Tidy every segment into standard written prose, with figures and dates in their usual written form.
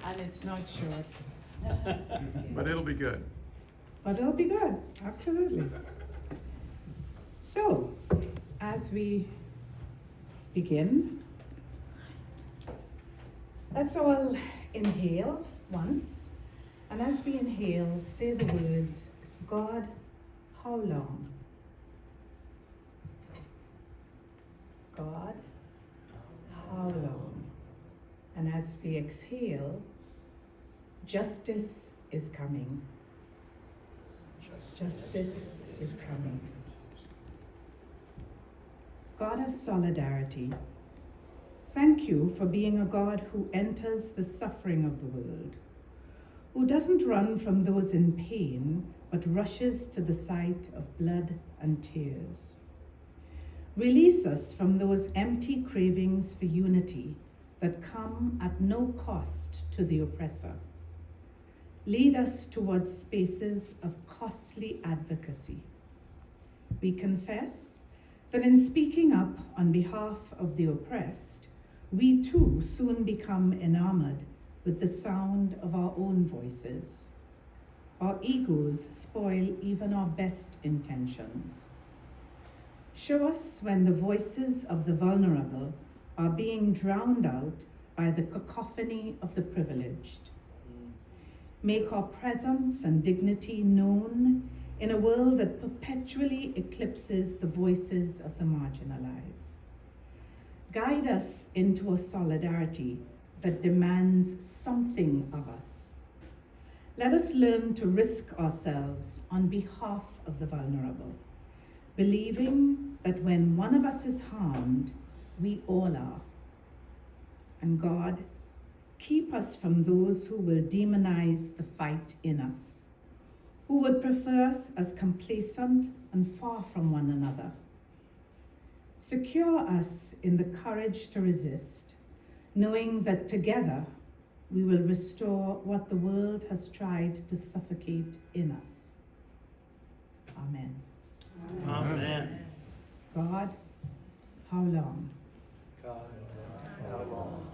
And it's not short. But it'll be good. But it'll be good, absolutely. So, as we begin, let's all inhale once. And as we inhale, say the words, God, how long? God, how long? And as we exhale, justice is coming. Justice is coming. God of solidarity, thank you for being a God who enters the suffering of the world, who doesn't run from those in pain, but rushes to the sight of blood and tears. Release us from those empty cravings for unity that come at no cost to the oppressor. Lead us towards spaces of costly advocacy. We confess that in speaking up on behalf of the oppressed, we too soon become enamored with the sound of our own voices. Our egos spoil even our best intentions. Show us when the voices of the vulnerable are being drowned out by the cacophony of the privileged. Make our presence and dignity known in a world that perpetually eclipses the voices of the marginalized. Guide us into a solidarity that demands something of us. Let us learn to risk ourselves on behalf of the vulnerable, believing that when one of us is harmed, we all are. And God, keep us from those who will demonize the fight in us, who would prefer us as complacent and far from one another. Secure us in the courage to resist, knowing that together we will restore what the world has tried to suffocate in us. Amen. Amen. God, how long? God, how long?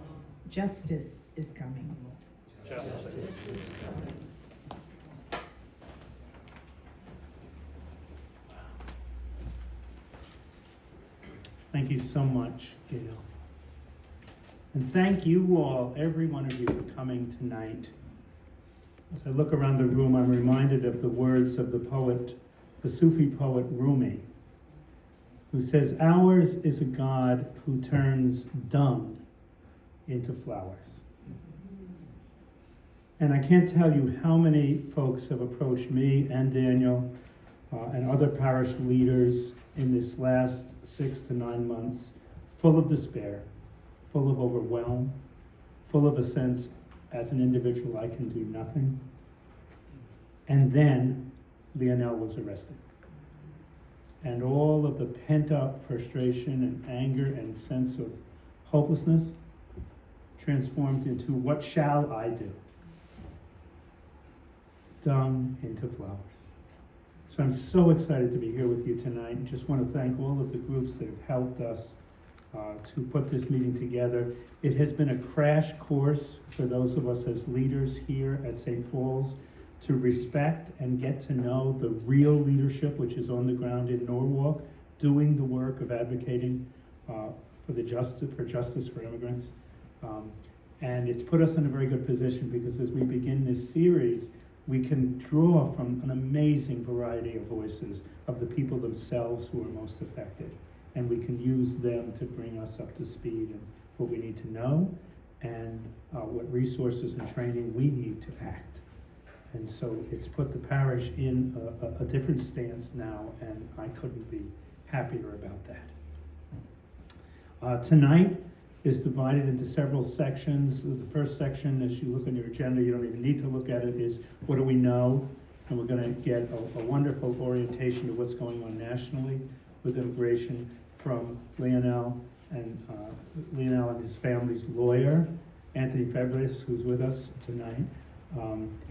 Justice is coming. Justice is coming. Thank you so much, Gail. And thank you all, every one of you, for coming tonight. As I look around the room, I'm reminded of the words of the poet, the Sufi poet Rumi, who says, "Ours is a God who turns dung into flowers." And I can't tell you how many folks have approached me and Daniel and other parish leaders in this last 6 to 9 months, full of despair, full of overwhelm, full of a sense, as an individual, I can do nothing. And then Lionel was arrested. And all of the pent-up frustration and anger and sense of hopelessness transformed into, what shall I do? Dung into flowers. So I'm so excited to be here with you tonight, and just want to thank all of the groups that have helped us to put this meeting together. It has been a crash course for those of us as leaders here at St. Paul's to respect and get to know the real leadership which is on the ground in Norwalk, doing the work of advocating for justice for immigrants. And it's put us in a very good position, because as we begin this series, we can draw from an amazing variety of voices of the people themselves who are most affected. And we can use them to bring us up to speed in what we need to know and what resources and training we need to act. And so it's put the parish in a different stance now, and I couldn't be happier about that. Tonight is divided into several sections. The first section, as you look on your agenda, you don't even need to look at it, is what do we know? And we're going to get a wonderful orientation to what's going on nationally with immigration from Lionel and his family's lawyer, Anthony Febres, who's with us tonight.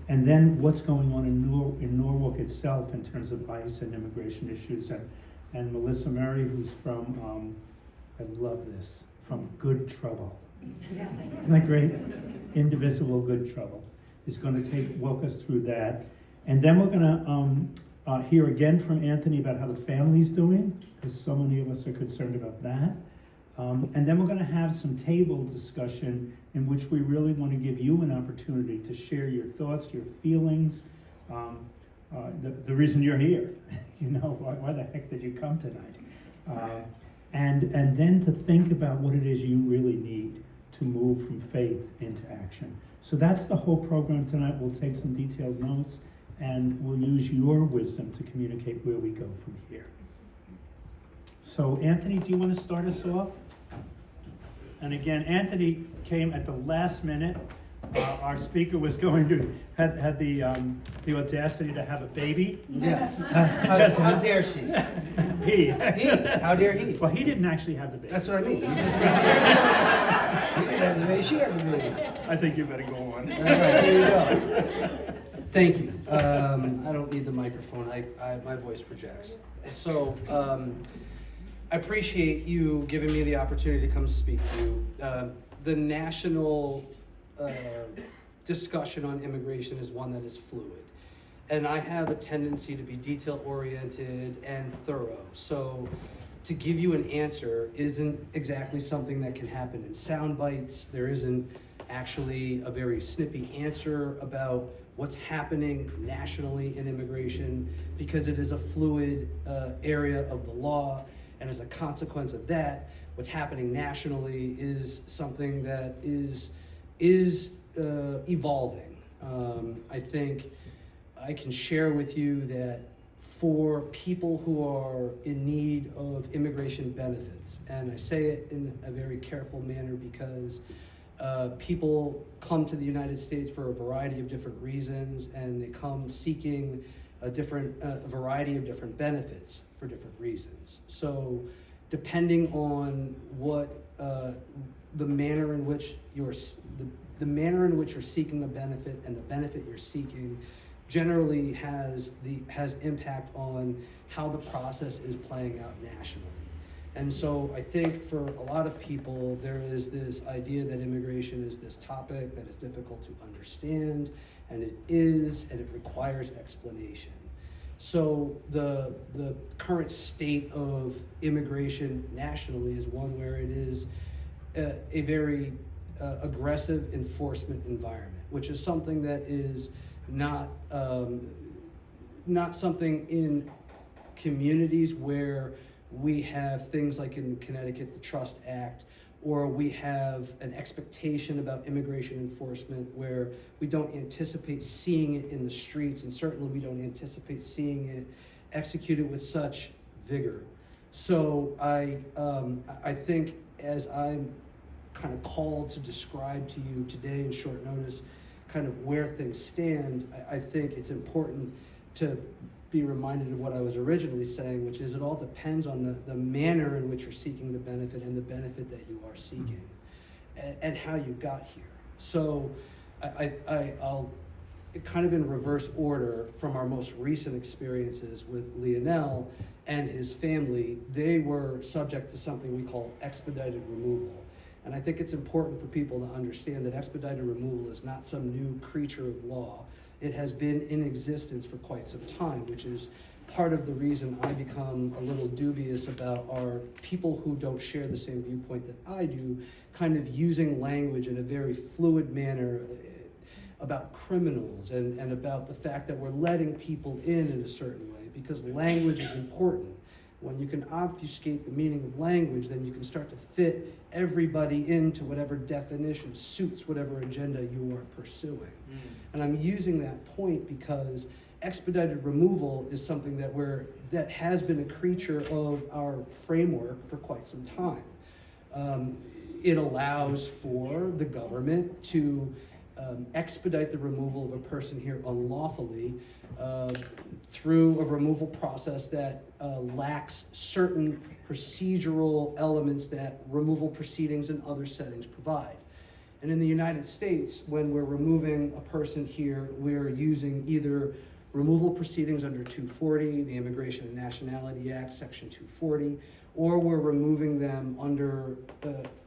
And then what's going on in Norwalk itself in terms of ICE and immigration issues. And Melissa Murray, who's from, I love this, from Good Trouble. Isn't that great? Indivisible, good trouble. Is going to walk us through that. And then we're going to hear again from Anthony about how the family's doing, because so many of us are concerned about that. And then we're going to have some table discussion in which we really want to give you an opportunity to share your thoughts, your feelings, the reason you're here. You know, why the heck did you come tonight? And then to think about what it is you really need to move from faith into action. So that's the whole program tonight. We'll take some detailed notes and we'll use your wisdom to communicate where we go from here. So Anthony, do you want to start us off? And again, Anthony came at the last minute. Our speaker was going to had the audacity to have a baby. Yes. How dare she? He. How dare he? Well, he didn't actually have the baby. That's what I mean. You just said he didn't have the baby. She had the baby. I think you better go on. All right, there you go. Thank you. I don't need the microphone. My voice projects. So I appreciate you giving me the opportunity to come speak to you. The national discussion on immigration is one that is fluid. And I have a tendency to be detail-oriented and thorough. So to give you an answer isn't exactly something that can happen in sound bites. There isn't actually a very snippy answer about what's happening nationally in immigration, because it is a fluid area of the law. And as a consequence of that, what's happening nationally is something that is evolving. I think I can share with you that for people who are in need of immigration benefits, and I say it in a very careful manner because people come to the United States for a variety of different reasons, and they come seeking a variety of different benefits for different reasons. So depending on what the manner in which you're seeking the benefit and the benefit you're seeking generally has impact on how the process is playing out nationally. And so I think for a lot of people, there is this idea that immigration is this topic that is difficult to understand, and it is, and it requires explanation. So the current state of immigration nationally is one where it is a very aggressive enforcement environment, which is something that is not something in communities where we have things like in Connecticut, the Trust Act, or we have an expectation about immigration enforcement where we don't anticipate seeing it in the streets, and certainly we don't anticipate seeing it executed with such vigor. So I think as I'm kind of called to describe to you today in short notice kind of where things stand, I think it's important to be reminded of what I was originally saying, which is it all depends on the manner in which you're seeking the benefit and the benefit that you are seeking and how you got here. So I'll kind of in reverse order from our most recent experiences with Lionel and his family. They were subject to something we call expedited removal. And I think it's important for people to understand that expedited removal is not some new creature of law. It has been in existence for quite some time, which is part of the reason I become a little dubious about our people who don't share the same viewpoint that I do, kind of using language in a very fluid manner about criminals and about the fact that we're letting people in a certain way, because language is important. When you can obfuscate the meaning of language, then you can start to fit everybody into whatever definition suits whatever agenda you are pursuing. And I'm using that point because expedited removal is something that has been a creature of our framework for quite some time. It allows for the government to expedite the removal of a person here unlawfully through a removal process that lacks certain procedural elements that removal proceedings and other settings provide. And in the United States, when we're removing a person here, we're using either removal proceedings under 240, the Immigration and Nationality Act, Section 240, or we're removing them under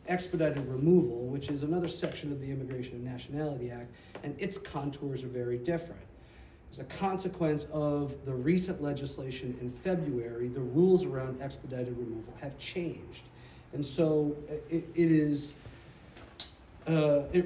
expedited removal, which is another section of the Immigration and Nationality Act, and its contours are very different. As a consequence of the recent legislation in February, the rules around expedited removal have changed. And so it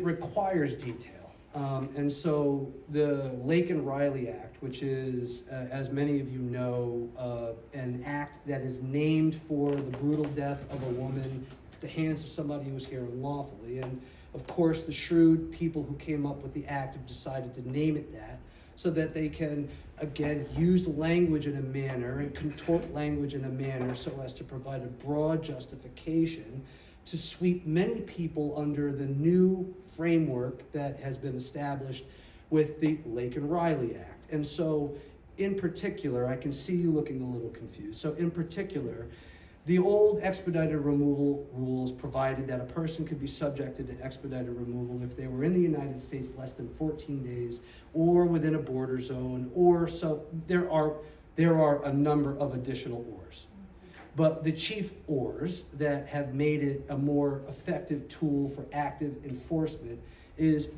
requires detail. And so the Lake and Riley Act, which is, as many of you know, an act that is named for the brutal death of a woman at the hands of somebody who was here unlawfully. And of course, the shrewd people who came up with the act have decided to name it that so that they can, again, use language in a manner and contort language in a manner so as to provide a broad justification to sweep many people under the new framework that has been established with the Lake and Riley Act. And so, in particular, I can see you looking a little confused. So in particular, the old expedited removal rules provided that a person could be subjected to expedited removal if they were in the United States less than 14 days or within a border zone, or so there are a number of additional ORs. But the chief ORs that have made it a more effective tool for active enforcement is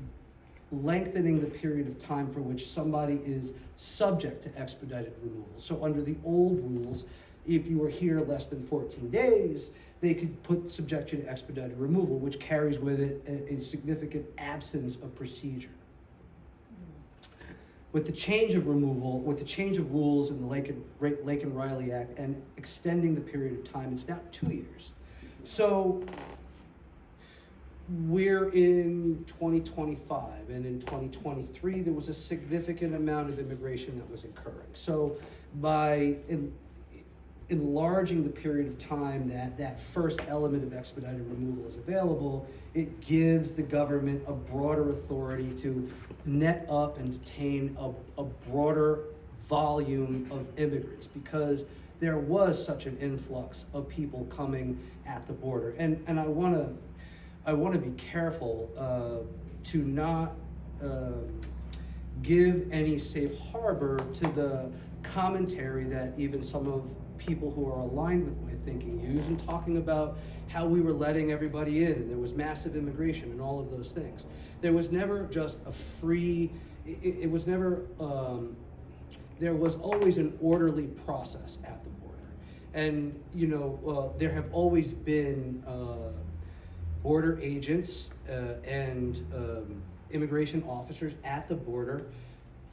lengthening the period of time for which somebody is subject to expedited removal. So under the old rules, if you were here less than 14 days, they could put subject you to expedited removal, which carries with it a significant absence of procedure. With the change of removal, with the change of rules in the Lake and Riley Act and extending the period of time, it's now 2 years. So we're in 2025, and in 2023, there was a significant amount of immigration that was occurring. So by enlarging the period of time that first element of expedited removal is available, it gives the government a broader authority to net up and detain a broader volume of immigrants, because there was such an influx of people coming at the border. And I want to be careful to not give any safe harbor to the commentary that even some of people who are aligned with my thinking use in talking about how we were letting everybody in and there was massive immigration and all of those things. There was never just a free, it was never, there was always an orderly process at the border. And, you know, there have always been border agents and immigration officers at the border,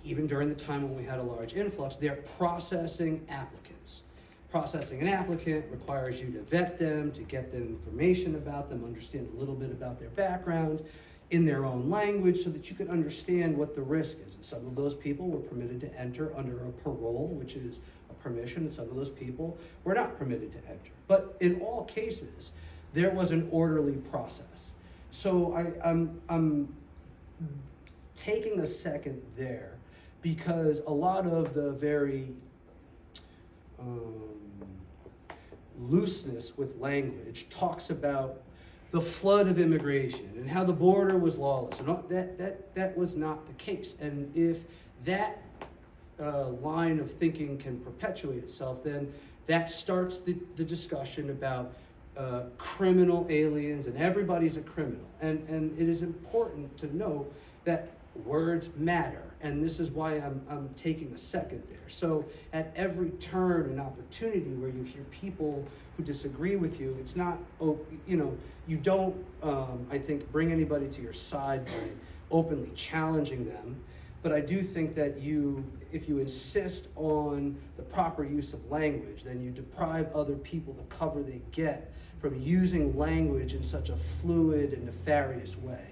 even during the time when we had a large influx. They're processing applicants. Processing an applicant requires you to vet them, to get them information about them, understand a little bit about their background in their own language so that you can understand what the risk is. And some of those people were permitted to enter under a parole, which is a permission, and some of those people were not permitted to enter. But in all cases, there was an orderly process. So I'm taking a second there because a lot of the very looseness with language talks about the flood of immigration and how the border was lawless, and that was not the case. And if that line of thinking can perpetuate itself, then that starts the discussion about criminal aliens, and everybody's a criminal. And it is important to note that words matter, and this is why I'm taking a second there. So at every turn and opportunity where you hear people who disagree with you, it's not, you don't, I think, bring anybody to your side by openly challenging them. But I do think that if you insist on the proper use of language, then you deprive other people the cover they get from using language in such a fluid and nefarious way.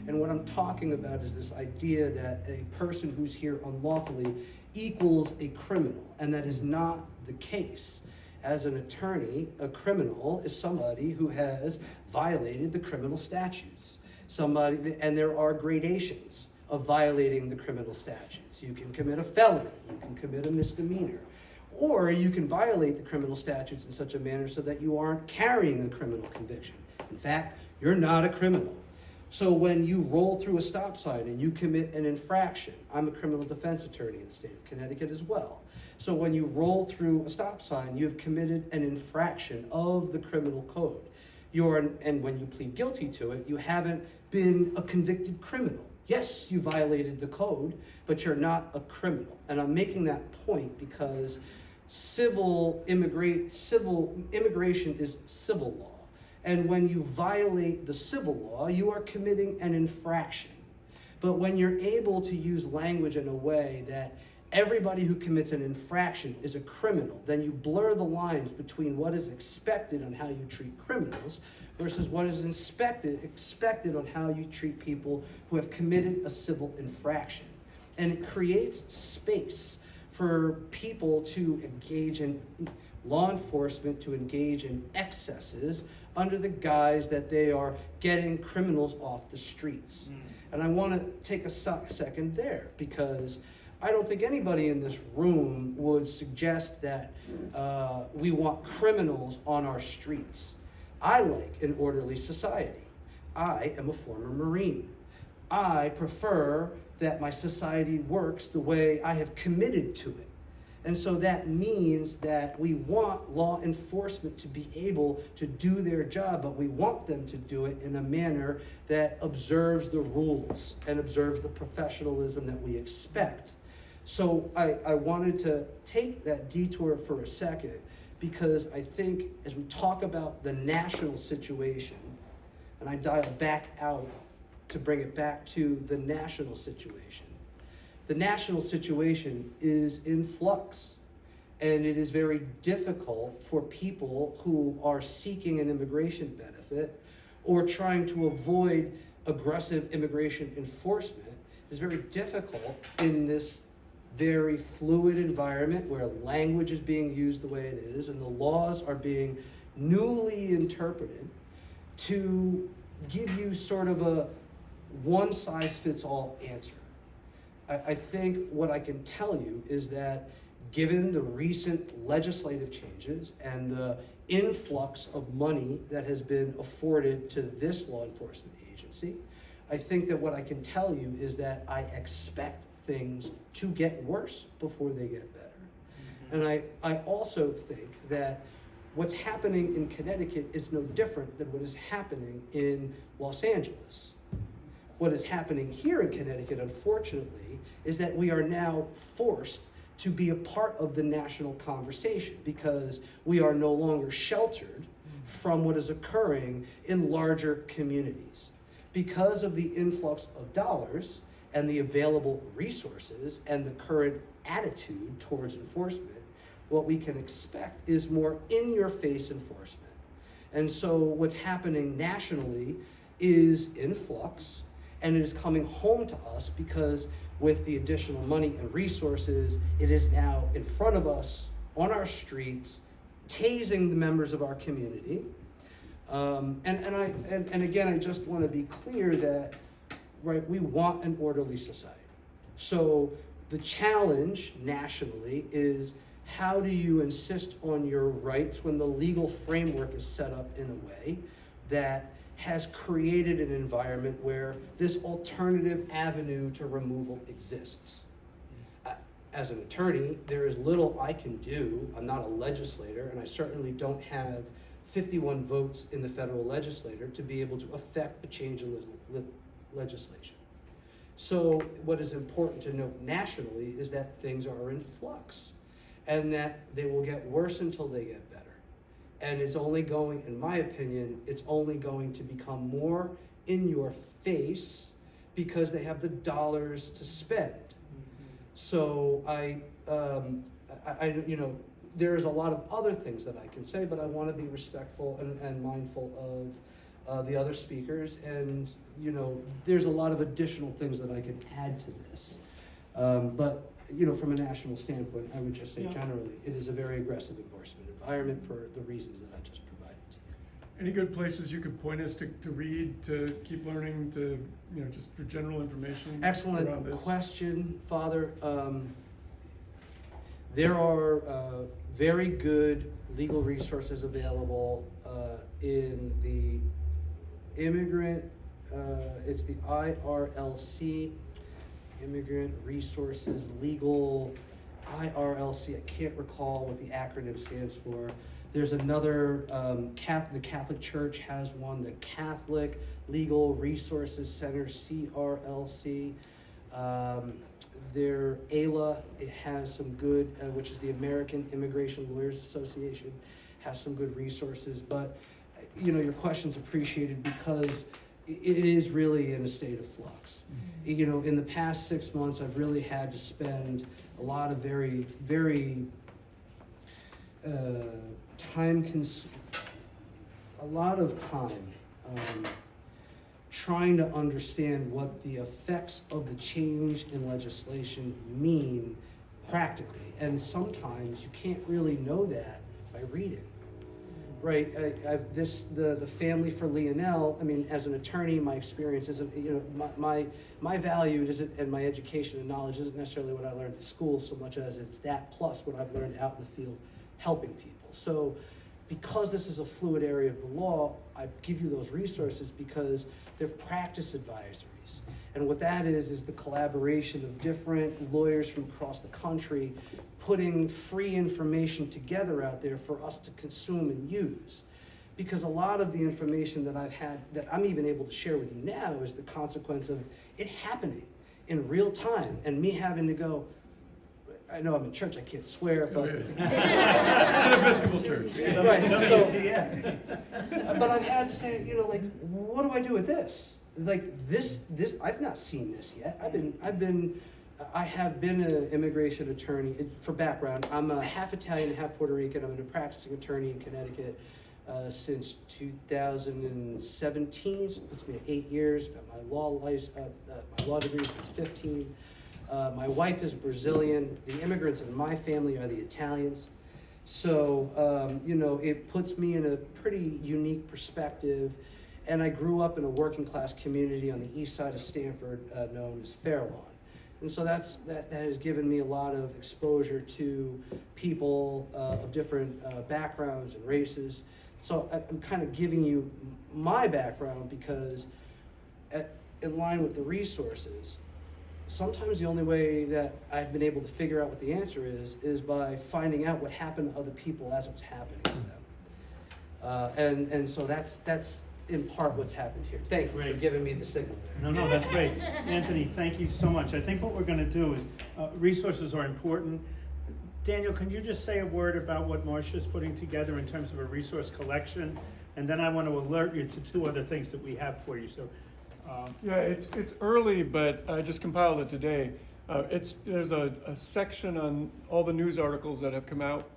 And what I'm talking about is this idea that a person who's here unlawfully equals a criminal, and that is not the case. As an attorney, a criminal is somebody who has violated the criminal statutes. And there are gradations of violating the criminal statutes. You can commit a felony, you can commit a misdemeanor, or you can violate the criminal statutes in such a manner so that you aren't carrying a criminal conviction. In fact, you're not a criminal. So when you roll through a stop sign and you commit an infraction, I'm a criminal defense attorney in the state of Connecticut as well. So when you roll through a stop sign, you've committed an infraction of the criminal code. and when you plead guilty to it, you haven't been a convicted criminal. Yes, you violated the code, but you're not a criminal. And I'm making that point because immigration is civil law. And when you violate the civil law, you are committing an infraction. But when you're able to use language in a way that everybody who commits an infraction is a criminal, then you blur the lines between what is expected on how you treat criminals versus what is expected on how you treat people who have committed a civil infraction. And it creates space for people to engage in law enforcement, to engage in excesses under the guise that they are getting criminals off the streets. And I want to take a second there, because I don't think anybody in this room would suggest that we want criminals on our streets. I like an orderly society. I am a former Marine. I prefer that my society works the way I have committed to it. And so that means that we want law enforcement to be able to do their job, but we want them to do it in a manner that observes the rules and observes the professionalism that we expect. So I wanted to take that detour for a second, because I think as we talk about the national situation, and I dial back out to bring it back to the national situation, the national situation is in flux, and it is very difficult for people who are seeking an immigration benefit or trying to avoid aggressive immigration enforcement. It's very difficult in this very fluid environment where language is being used the way it is and the laws are being newly interpreted to give you sort of a one-size-fits-all answer. I think what I can tell you is that given the recent legislative changes and the influx of money that has been afforded to this law enforcement agency, I think that what I can tell you is that I expect things to get worse before they get better. And I also think that what's happening in Connecticut is no different than what is happening in Los Angeles. What is happening here in Connecticut, unfortunately, is that we are now forced to be a part of the national conversation because we are no longer sheltered from what is occurring in larger communities. Because of the influx of dollars and the available resources and the current attitude towards enforcement, what we can expect is more in-your-face enforcement. And so what's happening nationally is in flux, and it is coming home to us because with the additional money and resources, it is now in front of us on our streets, tasing the members of our community. And again, I just want to be clear that, right, we want an orderly society. So the challenge nationally is, how do you insist on your rights when the legal framework is set up in a way that has created an environment where this alternative avenue to removal exists? As an attorney, there is little I can do. I'm not a legislator, and I certainly don't have 51 votes in the federal legislature to be able to affect a change in legislation. So what is important to note nationally is that things are in flux and that they will get worse until they get better. And it's only going, in my opinion, it's only going to become more in your face because they have the dollars to spend. So there's a lot of other things that I can say, but I want to be respectful and mindful of the other speakers. And, there's a lot of additional things that I can add to this. But from a national standpoint, I would just say generally, it is a very aggressive enforcement environment for the reasons that I just provided to you. Any good places you could point us to read, to keep learning, to, just for general information? Excellent around this? question, Father. There are very good legal resources available in the immigrant, it's the IRLC, Immigrant Resources Legal, IRLC, I can't recall what the acronym stands for. There's another, the Catholic Church has one, the Catholic Legal Resources Center, CRLC. Their ALA, it has some good, which is the American Immigration Lawyers Association, has some good resources. But, your question's appreciated because it is really in a state of flux. In the past 6 months, I've really had to spend a lot of very, very time trying to understand what the effects of the change in legislation mean practically. And sometimes you can't really know that by reading. Right, the family for Lionel. I mean, as an attorney, my experience isn't, my value isn't, and my education and knowledge isn't necessarily what I learned at school so much as it's that plus what I've learned out in the field, helping people. So, because this is a fluid area of the law, I give you those resources because they're practice advisories, and what that is the collaboration of different lawyers from across the country, putting free information together out there for us to consume and use. Because a lot of the information that I've had, that I'm even able to share with you now, is the consequence of it happening in real time, and me having to go, I know I'm in church, I can't swear, but... It's an Episcopal church. Right, so, but I've had to say, what do I do with this? Like this, I've not seen this yet. I have been an immigration attorney. For background, I'm a half Italian, half Puerto Rican. I'm a practicing attorney in Connecticut since 2017. So it puts me at 8 years. My law degree since 15. My wife is Brazilian. The immigrants in my family are the Italians. So, it puts me in a pretty unique perspective. And I grew up in a working class community on the east side of Stamford known as Fairlawn. And so that has given me a lot of exposure to people of different backgrounds and races. So I'm kind of giving you my background because in line with the resources, sometimes the only way that I've been able to figure out what the answer is by finding out what happened to other people as it's happening to them. And so that's in part what's happened here. Thank you for giving me the signal there. No, that's great. Anthony, thank you so much. I think what we're gonna do is, resources are important. Daniel, can you just say a word about what Marcia's putting together in terms of a resource collection? And then I want to alert you to 2 other things that we have for you. So, Yeah, it's early, but I just compiled it today. There's a section on all the news articles that have come out,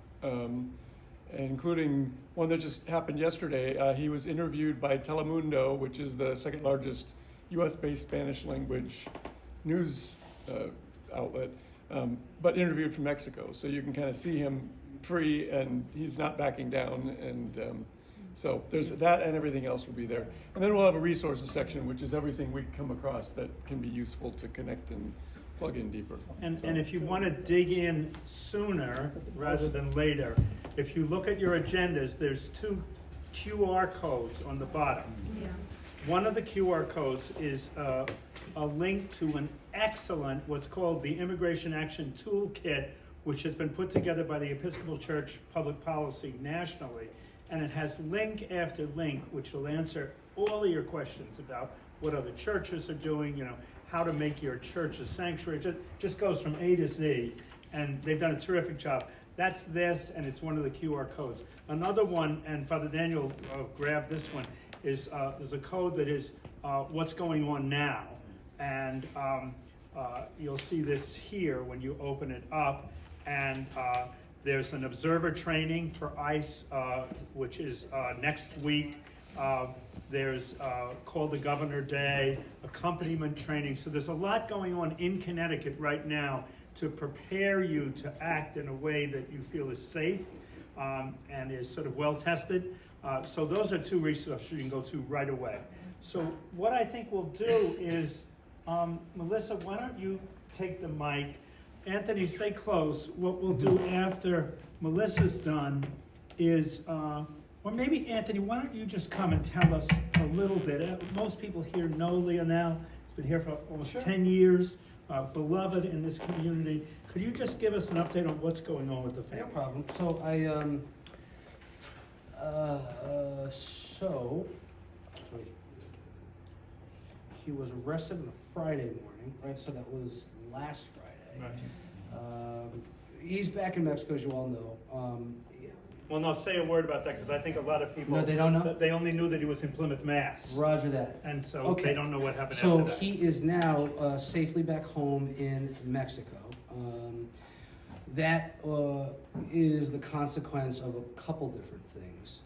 including one that just happened yesterday. He was interviewed by Telemundo, which is the second largest U.S.-based Spanish language news outlet, but interviewed from Mexico. So you can kind of see him free, and he's not backing down. And so there's that, and everything else will be there. And then we'll have a resources section, which is everything we come across that can be useful to connect and plug in deeper. and if you want to dig in sooner rather than later, if you look at your agendas, there's 2 QR codes on the bottom. Yeah. One of the QR codes is a link to an excellent, what's called the Immigration Action Toolkit, which has been put together by the Episcopal Church Public Policy nationally. And it has link after link, which will answer all of your questions about what other churches are doing, how to make your church a sanctuary. It just goes from A to Z, and they've done a terrific job. That's this, and it's one of the QR codes. Another one, and Father Daniel grabbed this one, is there's a code that is what's going on now. And you'll see this here when you open it up. And there's an observer training for ICE, which is next week. There's called the Governor Day, accompaniment training. So there's a lot going on in Connecticut right now to prepare you to act in a way that you feel is safe and is sort of well tested. So those are 2 resources you can go to right away. So what I think we'll do is, Melissa, why don't you take the mic? Anthony, stay close. What we'll do after Melissa's done is, or maybe Anthony, why don't you just come and tell us a little bit. Most people here know Lionel. He's been here for almost 10 years, beloved in this community. Could you just give us an update on what's going on with the family? No problem. So So, he was arrested on a Friday morning, right? So that was last Friday. He's back in Mexico, as you all know. Well, no, say a word about that, because I think a lot of people. No, they don't know? They only knew that he was in Plymouth, Mass. Roger that. And so Okay. they don't know what happened So after that. he is now safely back home in Mexico. That is the consequence of a couple different things.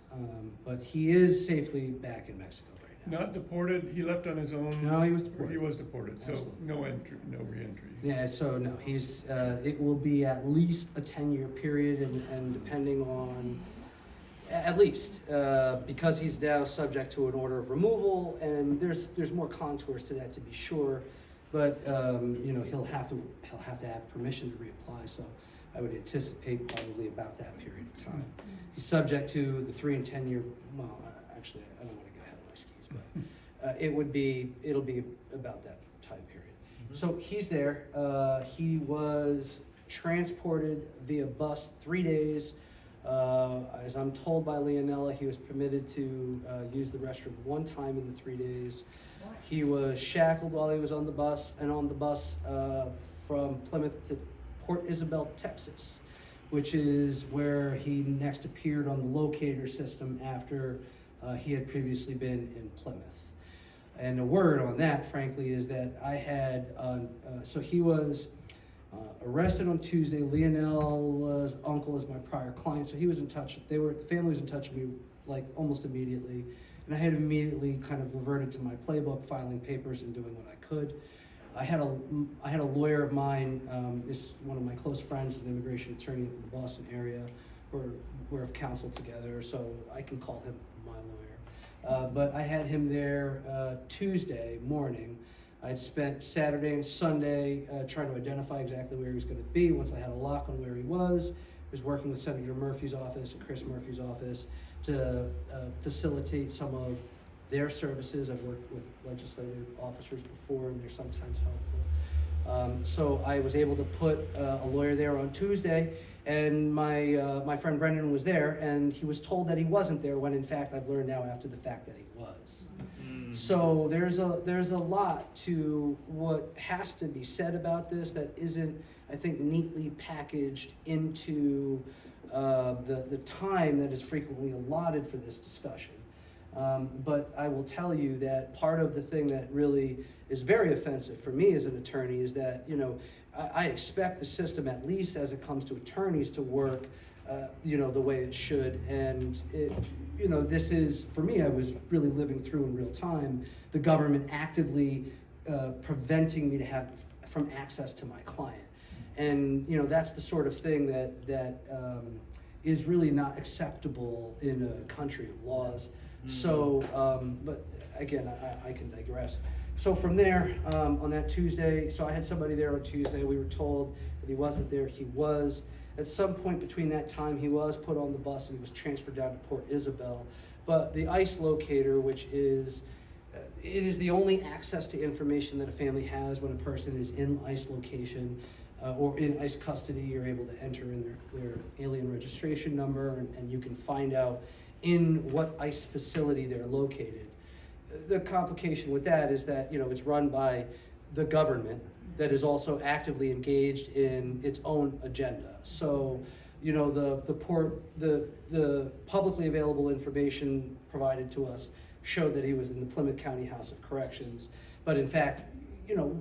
But he is safely back in Mexico right now. Not deported, he left on his own? No, he was Or deported. he was deported, so Absolutely. no entry, no reentry. Yeah, so no, he's, it will be at least a 10-year period and depending on, at least, because he's now subject to an order of removal and there's more contours to that to be sure, but, you know, he'll have to have permission to reapply, so I would anticipate probably about that period of time. He's subject to the 3 and 10 year, well, actually, I don't want to get ahead of my skis, but it'll be about that time period. So he's there. He was transported via bus 3 days. As I'm told by Leonella, he was permitted to use the restroom 1 time in the 3 days. He was shackled while he was on the bus, and on the bus from Plymouth to Port Isabel, Texas, which is where he next appeared on the locator system after he had previously been in Plymouth. And a word on that, frankly, is that I had, so he was arrested on Tuesday. Leonella's uncle is my prior client, so he was in touch. The family was in touch with me like almost immediately. And I had immediately kind of reverted to my playbook, filing papers and doing what I could. I had a lawyer of mine, is one of my close friends, is an immigration attorney in the Boston area. We're of counsel together, so I can call him my lawyer. But I had him there Tuesday morning. I'd spent Saturday and Sunday trying to identify exactly where he was going to be. Once I had a lock on where he was working with Senator Murphy's office and Chris Murphy's office to facilitate some of their services. I've worked with legislative officers before, and they're sometimes helpful. So I was able to put a lawyer there on Tuesday, and my friend Brendan was there, and he was told that he wasn't there when in fact I've learned now after the fact that he was. So there's a lot to what has to be said about this that isn't, I think, neatly packaged into the time that is frequently allotted for this discussion. But I will tell you that part of the thing that really is very offensive for me as an attorney is that, you know, I expect the system, at least as it comes to attorneys, to work, you know, the way it should. And it, you know, this is, for me, I was really living through in real time the government actively preventing me to have from access to my client. And, you know, that's the sort of thing that is really not acceptable in a country of laws. So, but again, I can digress. So from there, on that Tuesday, so I had somebody there on Tuesday. We were told that he wasn't there. He was. At some point between that time, he was put on the bus and he was transferred down to Port Isabel. But the ICE locator, which is, it is the only access to information that a family has when a person is in ICE location or in ICE custody. You're able to enter in their alien registration number, and you can find out in what ICE facility they're located. The complication with that is that, you know, it's run by the government that is also actively engaged in its own agenda. So, you know, the publicly available information provided to us showed that he was in the Plymouth County House of Corrections. But in fact, you know,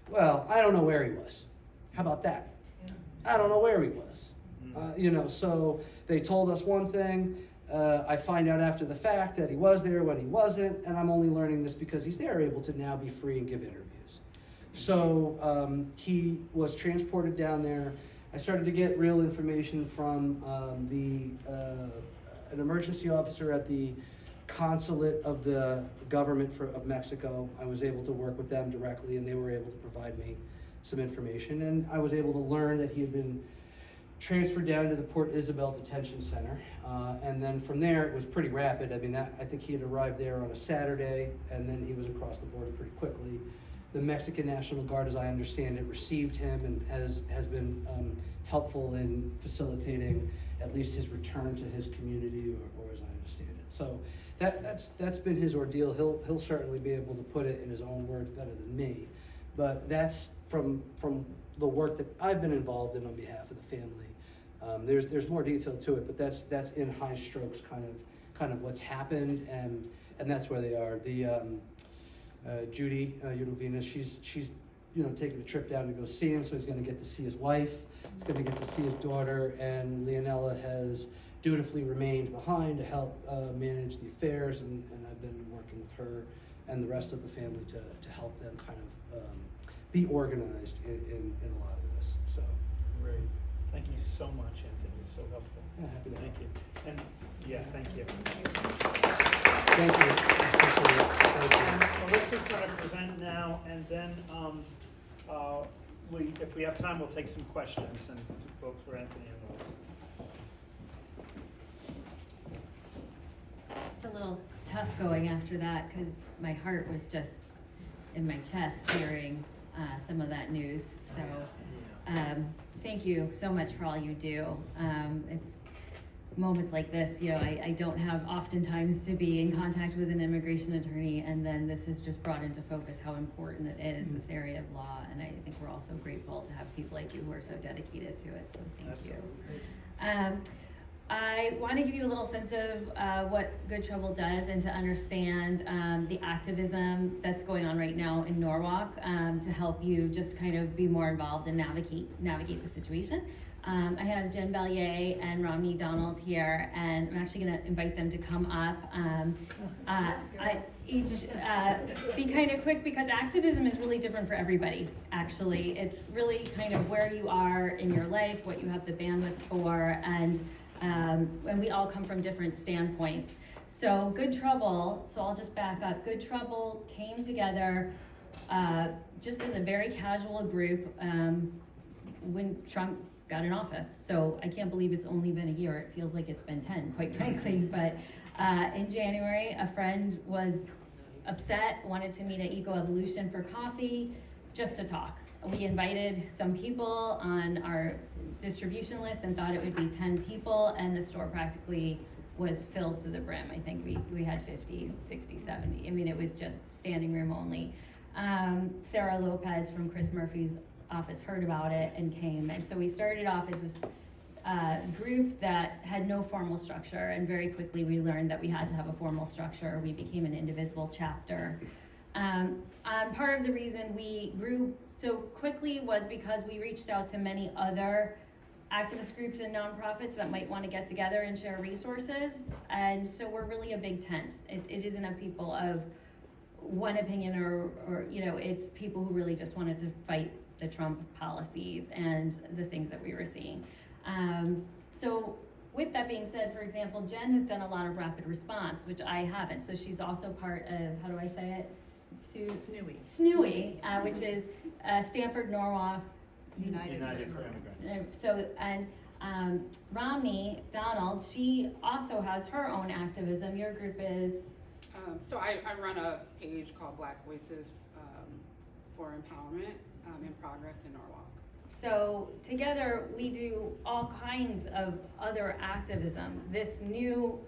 well, I don't know where he was. How about that? I don't know where he was. You know, so they told us one thing. I find out after the fact that he was there when he wasn't, and I'm only learning this because he's there, able to now be free and give interviews. So he was transported down there. I started to get real information from an emergency officer at the consulate of the government of Mexico. I was able to work with them directly, and they were able to provide me some information. And I was able to learn that he had been transferred down to the Port Isabel Detention Center. And then from there, it was pretty rapid. I mean, I think he had arrived there on a Saturday, and then he was across the border pretty quickly. The Mexican National Guard, as I understand it, received him and has been helpful in facilitating at least his return to his community, or as I understand it. So that's been his ordeal. He'll certainly be able to put it in his own words better than me. But that's from the work that I've been involved in on behalf of the family. There's more detail to it, but that's in high strokes kind of what's happened, and that's where they are. The Judy Udovina, she's taking a trip down to go see him, so he's going to get to see his wife. He's going to get to see his daughter, and Leonella has dutifully remained behind to help manage the affairs, and I've been working with her and the rest of the family to help them kind of be organized in a lot of this. So. Great. Thank you so much, Anthony. It's so helpful. Yeah, happy to help. Thank you. And yeah, thank you. Thank you. Melissa's going to present now, and then if we have time, we'll take some questions, and both for Anthony and Melissa. It's a little tough going after that because my heart was just in my chest hearing some of that news. So thank you so much for all you do. It's moments like this, I don't have oftentimes to be in contact with an immigration attorney, and then this has just brought into focus how important it is, this area of law, and I think we're all so grateful to have people like you who are so dedicated to it, so thank you. I want to give you a little sense of what Good Trouble does and to understand the activism that's going on right now in Norwalk to help you just kind of be more involved and navigate the situation. I have Jen Ballier and Romney Donald here, and I'm actually going to invite them to come up. Be kind of quick because activism is really different for everybody, actually. It's really kind of where you are in your life, what you have the bandwidth for, and we all come from different standpoints. So Good Trouble, so I'll just back up. Good Trouble came together just as a very casual group when Trump got in office. So I can't believe it's only been a year. It feels like it's been 10, quite frankly. But in January, a friend was upset, wanted to meet at Eco-Evolution for coffee, just to talk. We invited some people on our distribution list and thought it would be 10 people, and the store practically was filled to the brim. I think we had 50, 60, 70. I mean, it was just standing room only. Sarah Lopez from Chris Murphy's office heard about it and came, and so we started off as this group that had no formal structure, and very quickly we learned that we had to have a formal structure. We became an indivisible chapter. Part of the reason we grew so quickly was because we reached out to many other activist groups and nonprofits that might want to get together and share resources, and so we're really a big tent. It isn't a people of one opinion or it's people who really just wanted to fight the Trump policies and the things that we were seeing. So with that being said, for example, Jen has done a lot of rapid response, which I haven't. So she's also part of, how do I say it? SNUI, which is Stanford Norwalk United for Immigrants. So, and Romney Donald, she also has her own activism. Your group is? So I run a page called Black Voices for Empowerment in Progress in Norwalk. So together we do all kinds of other activism. This new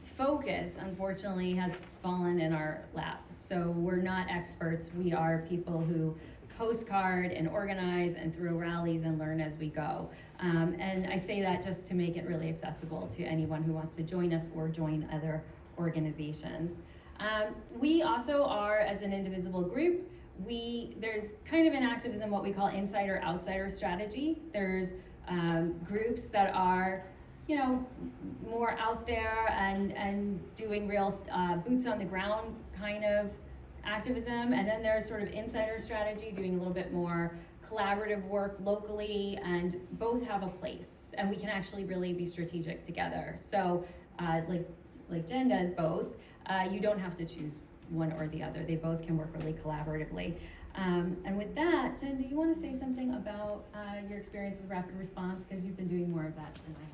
focus, unfortunately, has fallen in our lap. So we're not experts. We are people who postcard and organize and throw rallies and learn as we go. And I say that just to make it really accessible to anyone who wants to join us or join other organizations. We also are, as an indivisible group, there's kind of an activism, what we call insider-outsider strategy. There's groups that are, more out there and doing real boots on the ground kind of activism. And then there's sort of insider strategy, doing a little bit more collaborative work locally, and both have a place. And we can actually really be strategic together. So like Jen does both, you don't have to choose one or the other. They both can work really collaboratively. And with that, Jen, do you want to say something about your experience with rapid response? Because you've been doing more of that than I have.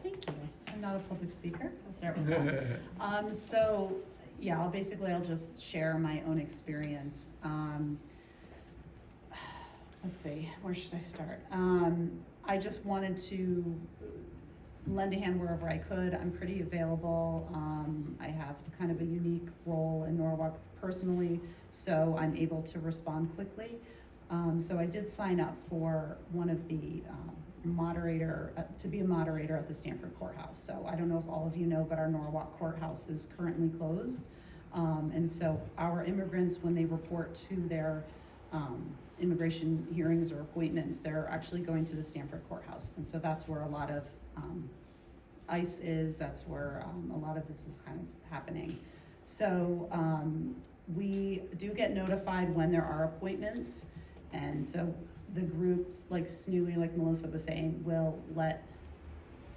Thank you. I'm not a public speaker. I'll start with that. So, Yeah, I'll just share my own experience. Let's see, where should I start? I just wanted to lend a hand wherever I could. I'm pretty available. I have kind of a unique role in Norwalk personally, so I'm able to respond quickly. So I did sign up for one of the to be a moderator at the Stanford Courthouse. So I don't know if all of you know, but our Norwalk Courthouse is currently closed. And so our immigrants, when they report to their immigration hearings or appointments, they're actually going to the Stanford Courthouse. And so that's where a lot of ICE is, that's where a lot of this is kind of happening. So we do get notified when there are appointments. And so the groups like SNUI, like Melissa was saying, will let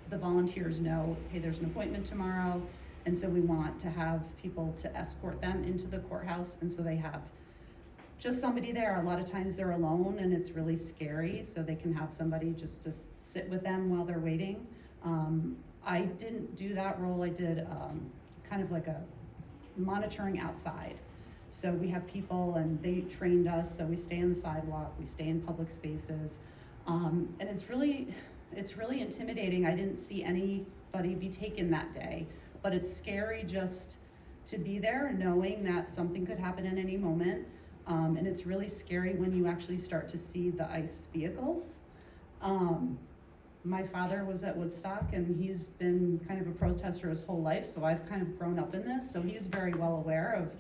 the volunteers know, hey, there's an appointment tomorrow. And so we want to have people to escort them into the courthouse. And so they have just somebody there. A lot of times they're alone and it's really scary. So they can have somebody just to sit with them while they're waiting. I didn't do that role. I did kind of like a monitoring outside. So we have people and they trained us, so we stay on the sidewalk, we stay in public spaces. And it's really intimidating. I didn't see anybody be taken that day, but it's scary just to be there knowing that something could happen at any moment. And it's really scary when you actually start to see the ICE vehicles. My father was at Woodstock and he's been kind of a protester his whole life, so I've kind of grown up in this, so he's very well aware of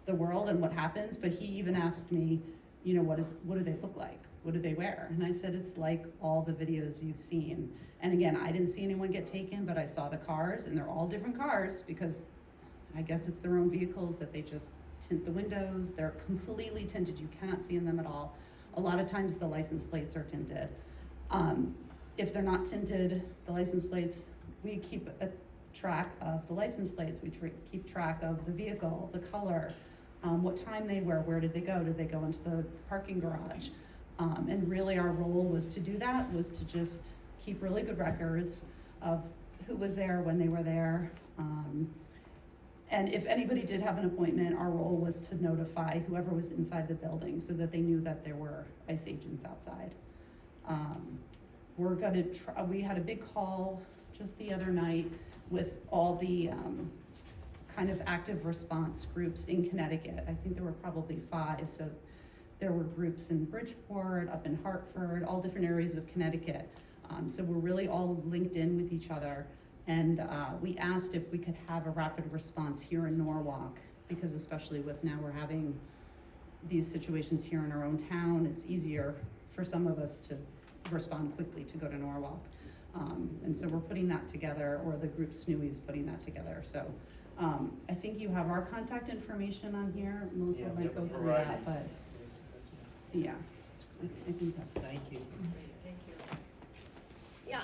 the world and what happens, but he even asked me, you know, what do they look like? What do they wear? And I said, it's like all the videos you've seen. And again, I didn't see anyone get taken, but I saw the cars, and they're all different cars because I guess it's their own vehicles that they just tint the windows. They're completely tinted. You cannot see in them at all. A lot of times the license plates are tinted. If they're not tinted, the license plates, we keep a track of the license plates. We keep track of the vehicle, the color, what time they were, where did they go? Did they go into the parking garage? And really our role was to do that, was to just keep really good records of who was there, when they were there. And if anybody did have an appointment, our role was to notify whoever was inside the building so that they knew that there were ICE agents outside. We're gonna try, we had a big call just the other night with all the kind of active response groups in Connecticut. I think there were probably 5, so there were groups in Bridgeport, up in Hartford, all different areas of Connecticut. So we're really all linked in with each other. And we asked if we could have a rapid response here in Norwalk, because especially with now we're having these situations here in our own town, it's easier for some of us to respond quickly to go to Norwalk. And so we're putting that together, or the group SNUI is putting that together. So I think you have our contact information on here. Melissa Yeah, might go yep, through right. that, but yeah, I think that's. Thank you. Yeah,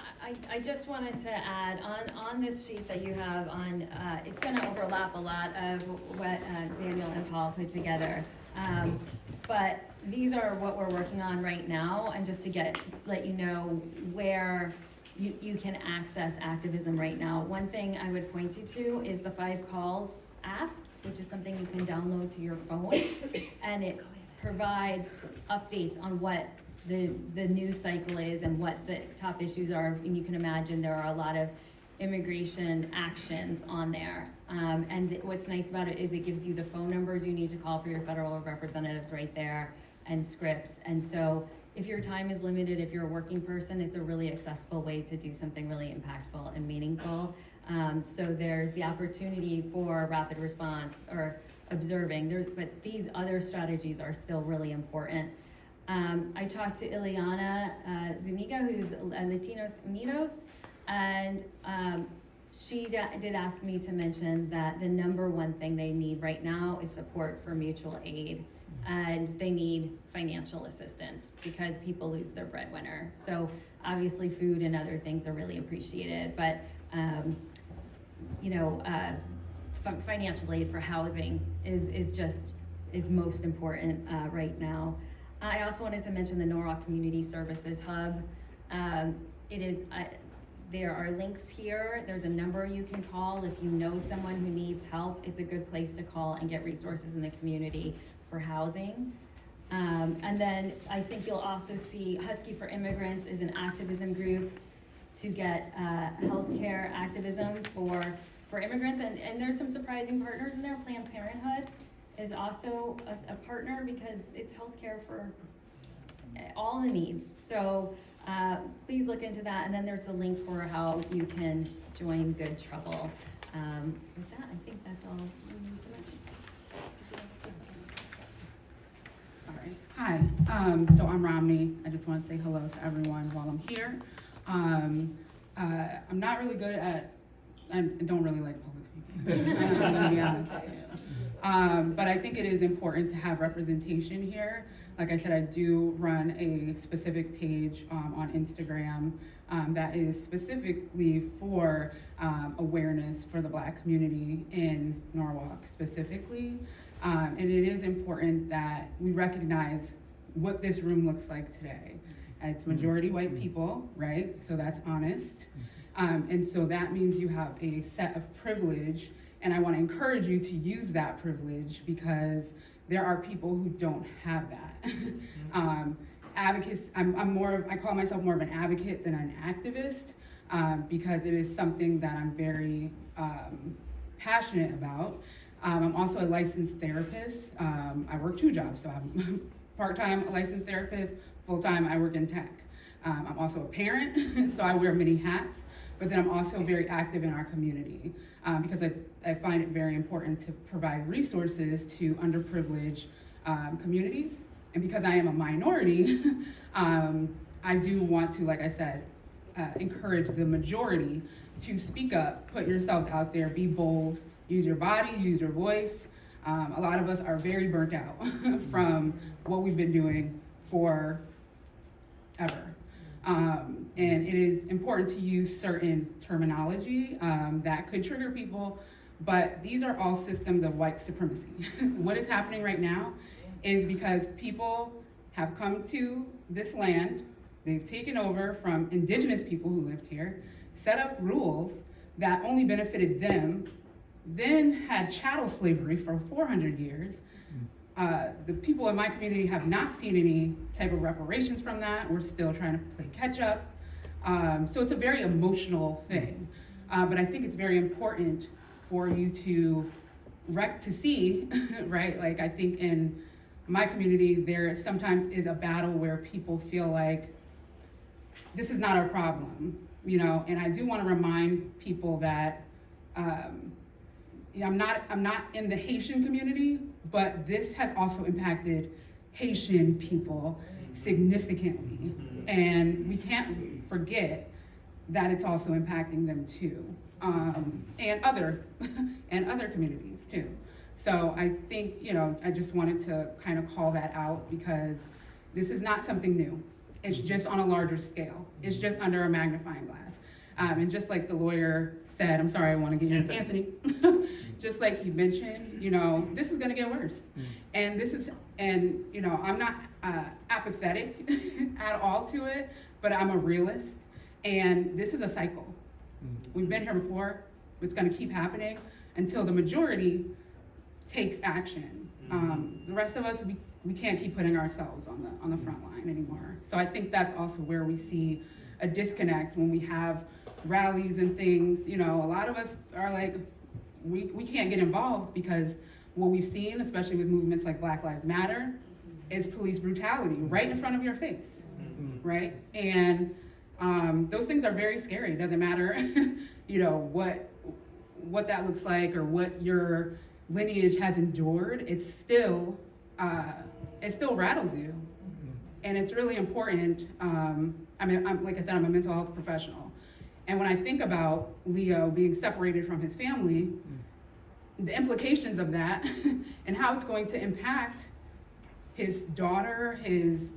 I just wanted to add, on this sheet that you have on, it's gonna overlap a lot of what Daniel and Paul put together. But these are what we're working on right now, and just to let you know where you can access activism right now. One thing I would point you to is the 5 Calls app, which is something you can download to your phone, and it provides updates on what the news cycle is and what the top issues are. And you can imagine there are a lot of immigration actions on there. And what's nice about it is it gives you the phone numbers you need to call for your federal representatives right there, and scripts. And so if your time is limited, if you're a working person, it's a really accessible way to do something really impactful and meaningful. So there's the opportunity for rapid response or observing, but these other strategies are still really important. I talked to Ileana Zuniga, who's Latinos Unidos, and she did ask me to mention that the #1 thing they need right now is support for mutual aid, and they need financial assistance because people lose their breadwinner. So obviously food and other things are really appreciated, but financial aid for housing is most important right now. I also wanted to mention the Norwalk Community Services Hub. It is There are links here. There's a number you can call if you know someone who needs help. It's a good place to call and get resources in the community for housing. And then I think you'll also see Husky for Immigrants is an activism group to get healthcare activism for immigrants. And there's some surprising partners in there. Planned Parenthood is also a partner because it's healthcare for all the needs. So please look into that. And then there's the link for how you can join Good Trouble. With that, I think that's all we need to mention. Sorry. Hi, so I'm Romney. I just want to say hello to everyone while I'm here. I'm not really good at, I don't really like public speaking. I'm gonna be honest with you. But I think it is important to have representation here. Like I said, I do run a specific page on Instagram that is specifically for awareness for the Black community in Norwalk specifically. And it is important that we recognize what this room looks like today. It's majority white people, right? So that's honest. And so that means you have a set of privilege, and I want to encourage you to use that privilege because there are people who don't have that. Advocates, I call myself more of an advocate than an activist because it is something that I'm very passionate about. I'm also a licensed therapist. I work 2 jobs, so I'm part-time licensed therapist, full-time I work in tech. I'm also a parent, so I wear many hats, but then I'm also very active in our community because I find it very important to provide resources to underprivileged communities. And because I am a minority, I do want to, like I said, encourage the majority to speak up, put yourself out there, be bold, use your body, use your voice. A lot of us are very burnt out from what we've been doing forever. And it is important to use certain terminology that could trigger people, but these are all systems of white supremacy. What is happening right now is because people have come to this land, they've taken over from indigenous people who lived here, set up rules that only benefited them, then had chattel slavery for 400 years. The people in my community have not seen any type of reparations from that. We're still trying to play catch up. So it's a very emotional thing. But I think it's very important for you to see, right? Like I think in my community, there sometimes is a battle where people feel like this is not our problem, you know? And I do want to remind people that I'm not in the Haitian community, but this has also impacted Haitian people significantly. And we can't forget that it's also impacting them too. And other communities too. So I think, you know, I just wanted to kind of call that out because this is not something new. It's just on a larger scale. It's just under a magnifying glass. And just like the lawyer said, I'm sorry, I want to get you, Anthony. Just like he mentioned, you know, this is gonna get worse. And you know, I'm not apathetic at all to it, but I'm a realist. And this is a cycle. We've been here before. It's gonna keep happening until the majority takes action. The rest of us, we can't keep putting ourselves on the front line anymore. So I think that's also where we see a disconnect when we have rallies and things. You know, a lot of us are like, we can't get involved because what we've seen, especially with movements like Black Lives Matter, is police brutality right in front of your face, right? And those things are very scary. It doesn't matter, you know, what that looks like or what your lineage has endured. It still rattles you, and it's really important. I mean, like I said, I'm a mental health professional, and when I think about Leo being separated from his family, the implications of that and how it's going to impact his daughter, his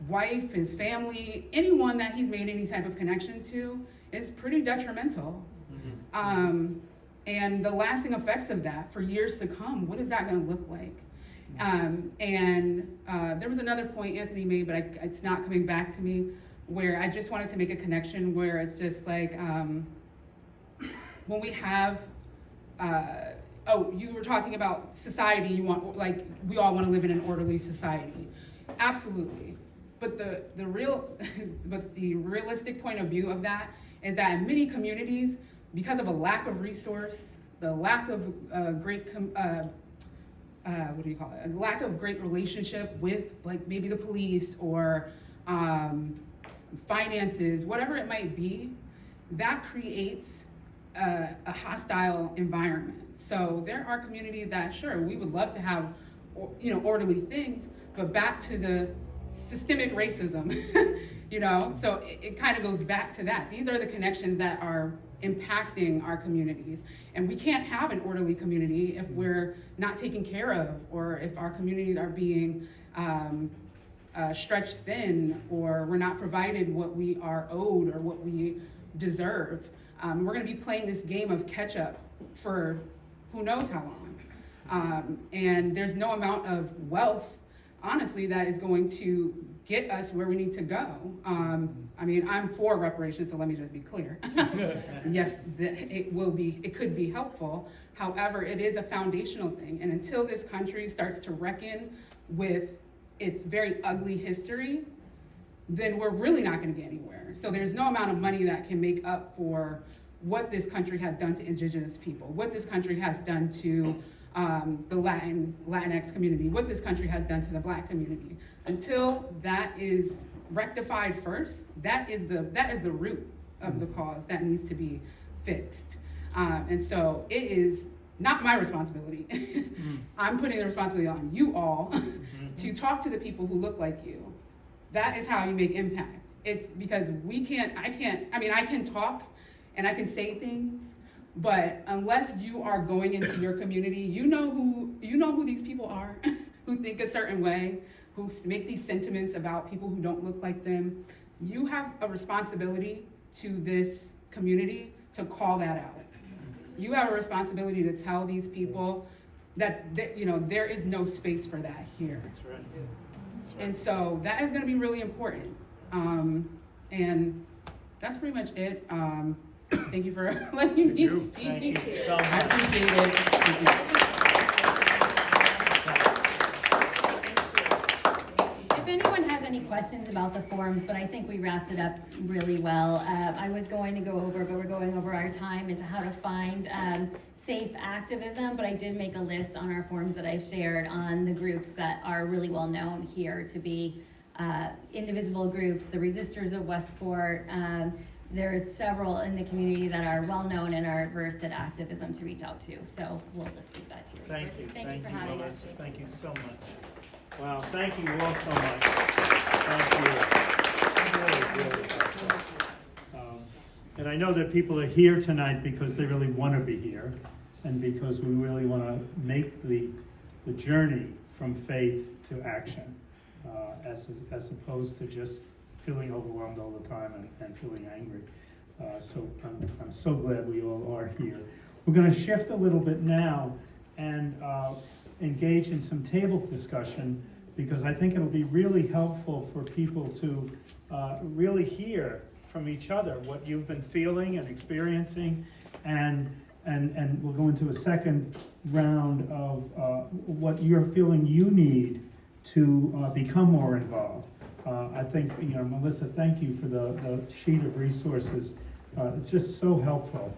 wife, his family, anyone that he's made any type of connection to is pretty detrimental. And the lasting effects of that for years to come, what is that going to look like? And there was another point Anthony made, but it's not coming back to me. where I just wanted to make a connection where it's just like, when we have, you were talking about society, we all want to live in an orderly society. Absolutely. But the realistic point of view of that is that in many communities, because of a lack of resource, the lack of a lack of great relationship with like maybe the police or finances, whatever it might be, that creates a hostile environment. So there are communities that, sure, we would love to have, orderly things, but back to the systemic racism, so it kind of goes back to that. These are the connections that are impacting our communities. And we can't have an orderly community if we're not taken care of, or if our communities are being stretched thin, or we're not provided what we are owed or what we deserve. We're gonna be playing this game of catch up for who knows how long. And there's no amount of wealth, honestly, that is going to get us where we need to go. I'm for reparations, so let me just be clear. Yes, it could be helpful. However, it is a foundational thing. And until this country starts to reckon with its very ugly history, then we're really not gonna get anywhere. So there's no amount of money that can make up for what this country has done to indigenous people, what this country has done to the Latinx community, what this country has done to the Black community. Until that is rectified first, that is the root of the cause that needs to be fixed. And so it is not my responsibility. I'm putting the responsibility on you all to talk to the people who look like you. That is how you make impact. It's because I can talk and I can say things, but unless you are going into your community, you know who these people are, who think a certain way, who make these sentiments about people who don't look like them. You have a responsibility to this community to call that out. You have a responsibility to tell these people that there is no space for that here. That's right. And so that is going to be really important. And that's pretty much it. Thank you for letting me speak. Thank you so much. I appreciate it. Thank you. If anyone has any questions about the forms, but I think we wrapped it up really well. I was going to go over, but we're going over our time into how to find safe activism, but I did make a list on our forms that I've shared on the groups that are really well known here to be indivisible groups, the Resistors of Westport. There's several in the community that are well known and are versed at activism to reach out to. So we'll just leave that to your Thank resources. you. Thank you for having Melissa. us. Thank you so much. Wow, thank you all so much. Thank you. Really helpful. And I know that people are here tonight because they really want to be here, and because we really want to make the journey from faith to action, as opposed to just feeling overwhelmed all the time and feeling angry. So I'm so glad we all are here. We're going to shift a little bit now and engage in some table discussion, because I think it'll be really helpful for people to really hear from each other what you've been feeling and experiencing, and we'll go into a second round of what you're feeling you need to become more involved. I think, Melissa, thank you for the sheet of resources. It's just so helpful.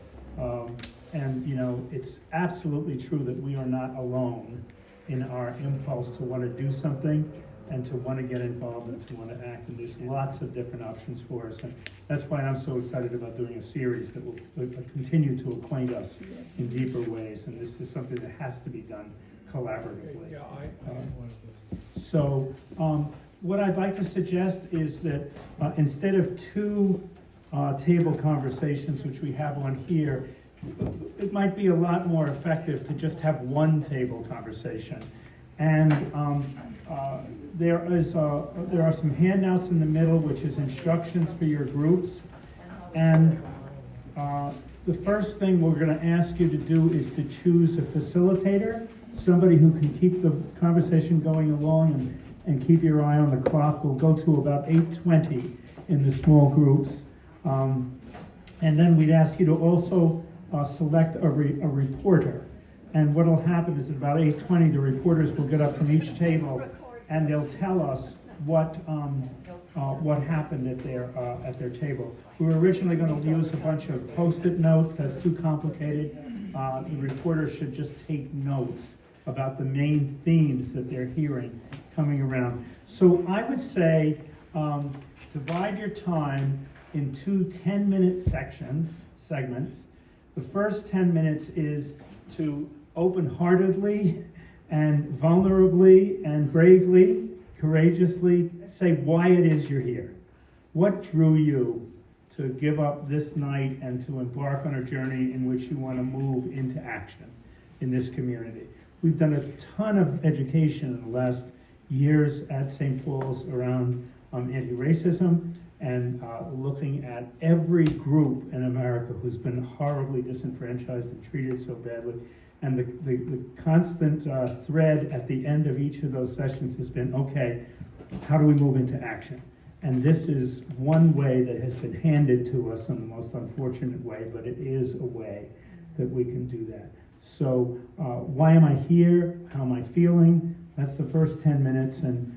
And it's absolutely true that we are not alone in our impulse to want to do something and to want to get involved and to want to act. And there's lots of different options for us. And that's why I'm so excited about doing a series that will continue to acquaint us in deeper ways. And this is something that has to be done collaboratively. So what I'd like to suggest is that instead of two table conversations, which we have on here, it might be a lot more effective to just have one table conversation. And there are some handouts in the middle, which is instructions for your groups. And the first thing we're going to ask you to do is to choose a facilitator, somebody who can keep the conversation going along and keep your eye on the clock. We'll go to about 8:20. in the small groups. And then we'd ask you to also select a reporter. And what'll happen is at about 8:20, the reporters will get up from each table and they'll tell us what happened at their table. We were originally going to use a bunch of Post-it notes. That's too complicated. The reporter should just take notes about the main themes that they're hearing coming around. So I would say divide your time in two 10-minute segments. The first 10 minutes is to open-heartedly and vulnerably and bravely, courageously say why it is you're here. What drew you to give up this night and to embark on a journey in which you want to move into action in this community? We've done a ton of education in the last years at St. Paul's around anti-racism and looking at every group in America who's been horribly disenfranchised and treated so badly. And the constant thread at the end of each of those sessions has been, okay, how do we move into action? And this is one way that has been handed to us in the most unfortunate way, but it is a way that we can do that. So why am I here? How am I feeling? That's the first 10 minutes, and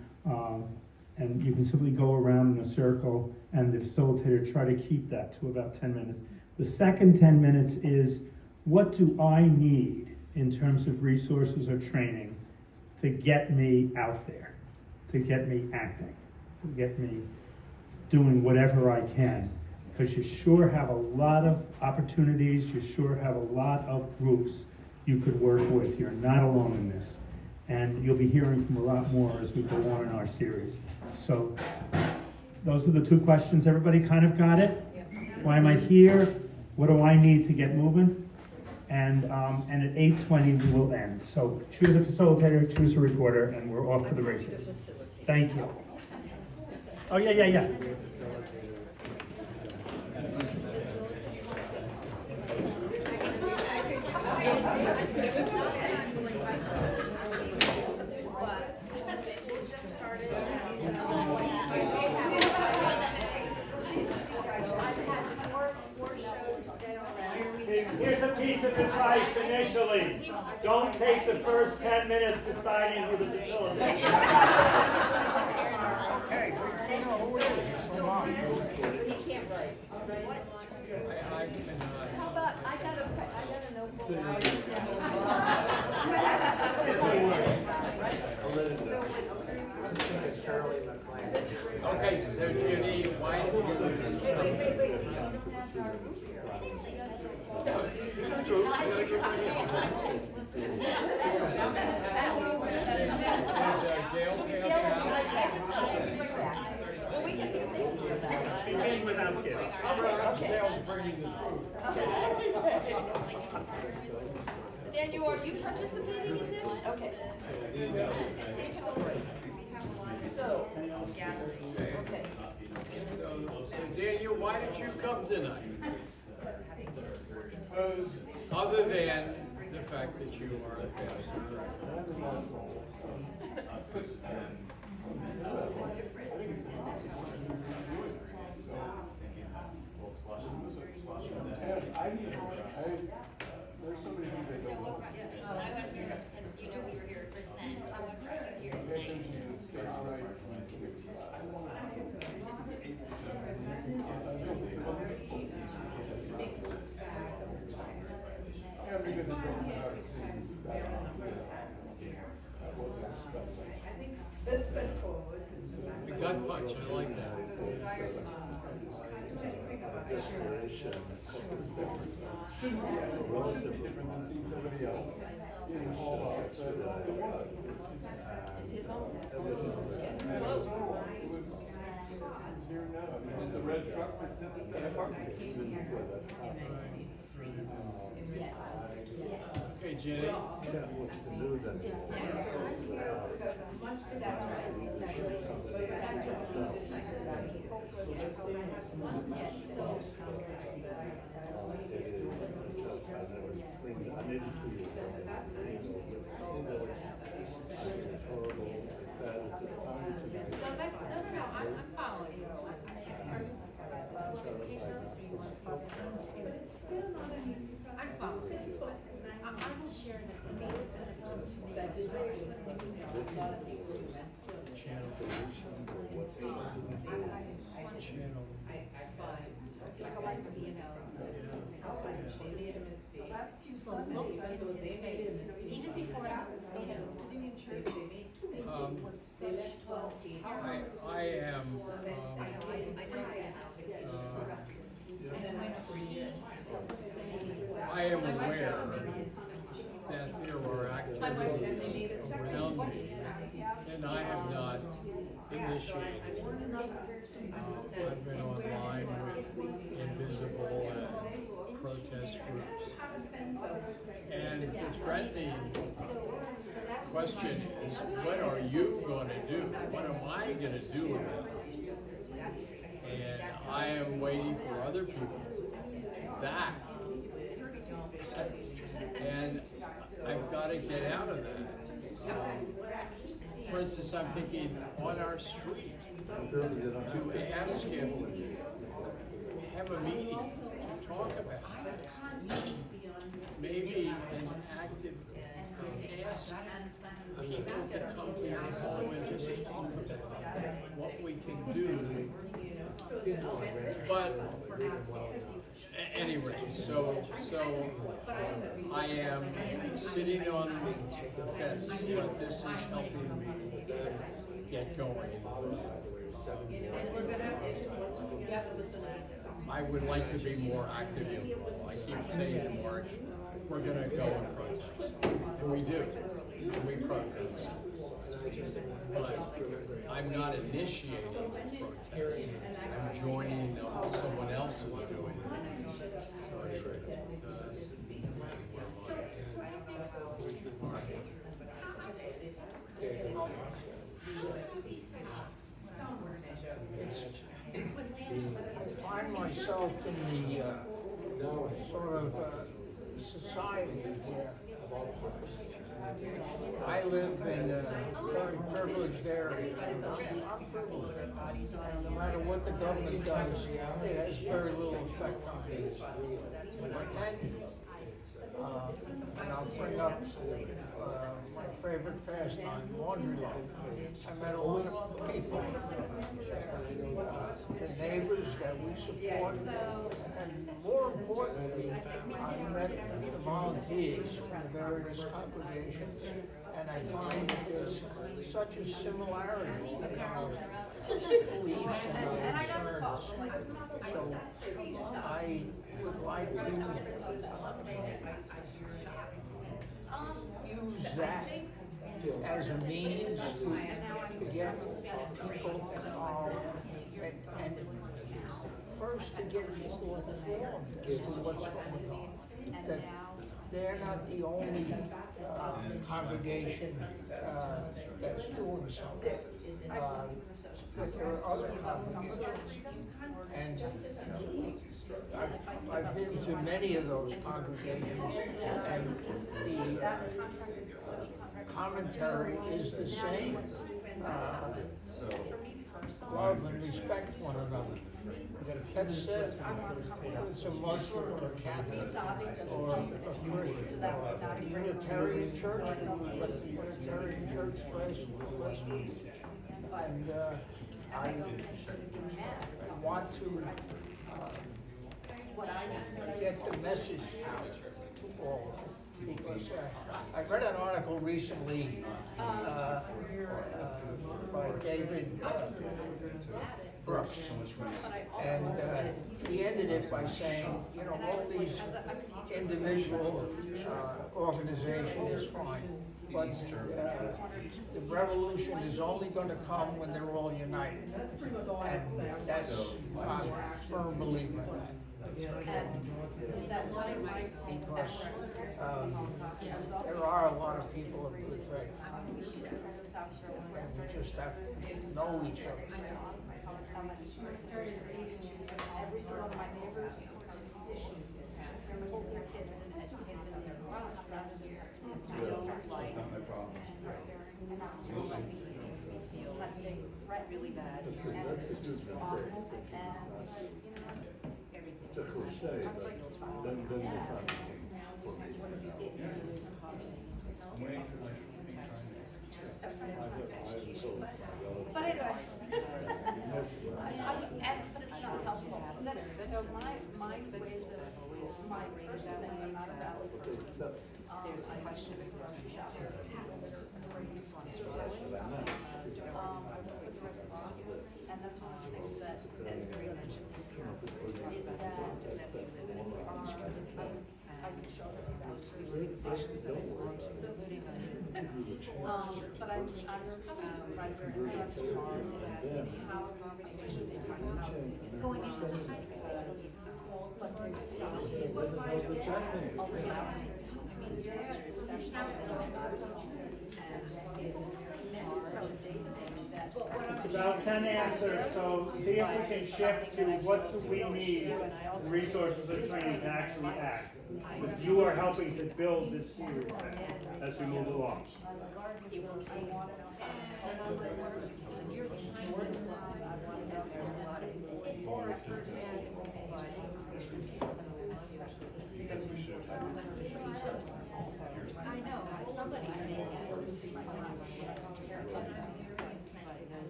you can simply go around in a circle, and the facilitator try to keep that to about 10 minutes. The second 10 minutes is, what do I need in terms of resources or training to get me out there, to get me acting, to get me doing whatever I can? Because you sure have a lot of opportunities, you sure have a lot of groups you could work with. You're not alone in this. And you'll be hearing from a lot more as we go on in our series. So those are the two questions. Everybody kind of got it? Why am I here? What do I need to get moving? And at 8:20 we will end. So choose a facilitator, choose a reporter, and we're off to the races. Thank you. Oh, yeah. Here's a piece of advice initially. Don't take the first 10 minutes deciding who the facilitator is. Okay, so Judy, why did Begin without kidding. Daniel, are you participating in this? Okay. So, okay. So Daniel, why did you come tonight? Other than the fact that you are a pastor. There's so many things I don't know. You know we were here to present, so we brought you here tonight. Yeah, because it don't matter to see that wasn't expected. The gut punch, I like that. Shouldn't be different than seeing somebody else in all of it, but it was. Here now, it's the red truck that sits at the apartment. Okay, Jenny. I'm following you. Even before I was sitting in church, they made two I am, I am aware that there are activities around me, and I have not initiated. I've been online with Invisible and protest groups. And the threatening question is, what are you going to do? What am I going to do about it? And I am waiting for other people that. And I've got to get out of that. For instance, I'm thinking on our street to ask if we have a meeting to talk about this. Maybe an active ask people to come to your home and just talk about what we can do. But anyway, so I am sitting on the fence, but this is helping me get going. I would like to be more active in the role. I keep saying in March, we're gonna go and protest. And we do, and we protest. But I'm not initiating protests. I'm joining someone else who's doing it. I find myself in the sort of society where I live in a very privileged area. And no matter what the government does, it has very little effect on me. And I'll bring up my favorite pastime, laundry load. I met a lot of people, the neighbors that we support, and more importantly, I met the volunteers from the various congregations, and I find that there's such a similarity in our beliefs and our concerns. So I would like to use that as a means to get people involved and first to get people informed as to what's going on. That they're not the only congregation that's doing something. But there are other congregations. And I've been to many of those congregations, and the commentary is the same. Love and respect one another. That's said, it's a Muslim or a Catholic or a Christian or a Unitarian church, but the Unitarian church last week. And I want to get the message out to all. Because I read an article recently by David Brooks, and he ended it by saying, you know, all these individual organization is fine, but the revolution is only going to come when they're all united, and that's I'm a firm believer in that. Because there are a lot of people of good faith, and we just have to know each other. Every single one of my neighbors hold their kids and educate them rather than makes me feel like they fret really bad, and it's just awful, and you know, everything. It's a cliche, but then you find What you get into is causing But anyway. But it's not helpful. So my ways of my personal things, I'm not a valid person. There's a question of and that's one of the things that, as Mary mentioned here, is that I would show organizations that I belong to, but I'm a recovery supervisor, and that's how conversations are going into the high school, but there's It's about 10 after, so see if we can shift to what do we need resources and training to actually act. Because you are helping to build this series as we move along. I know, somebody.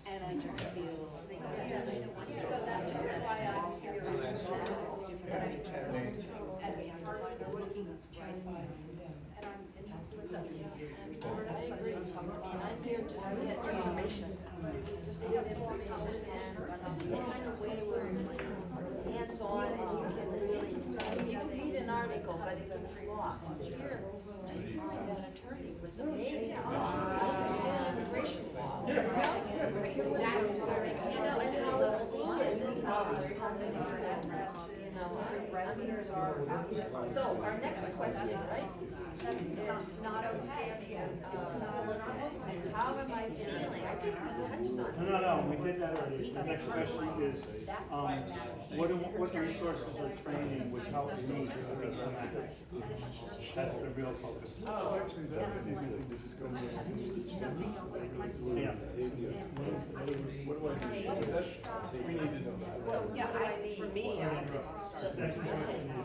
And I just feel. So that's why I'm here. And we have to find our looking right. And I'm here just to get some information. Hands-on, and you can read an article, but it gets lost. Here, just telling that attorney was amazing. Immigration law. That's what and how it's fluid. Parameters are. So our next question, right? That's not okay. How am I feeling? I think we touched on it. No, we did that already. The next question is, what resources or training would help me to become active? That's the real focus. Oh, actually, that's an easy thing to just go with. Yeah. What do I do? That's, we need to know that. So, yeah, for me, Next question is,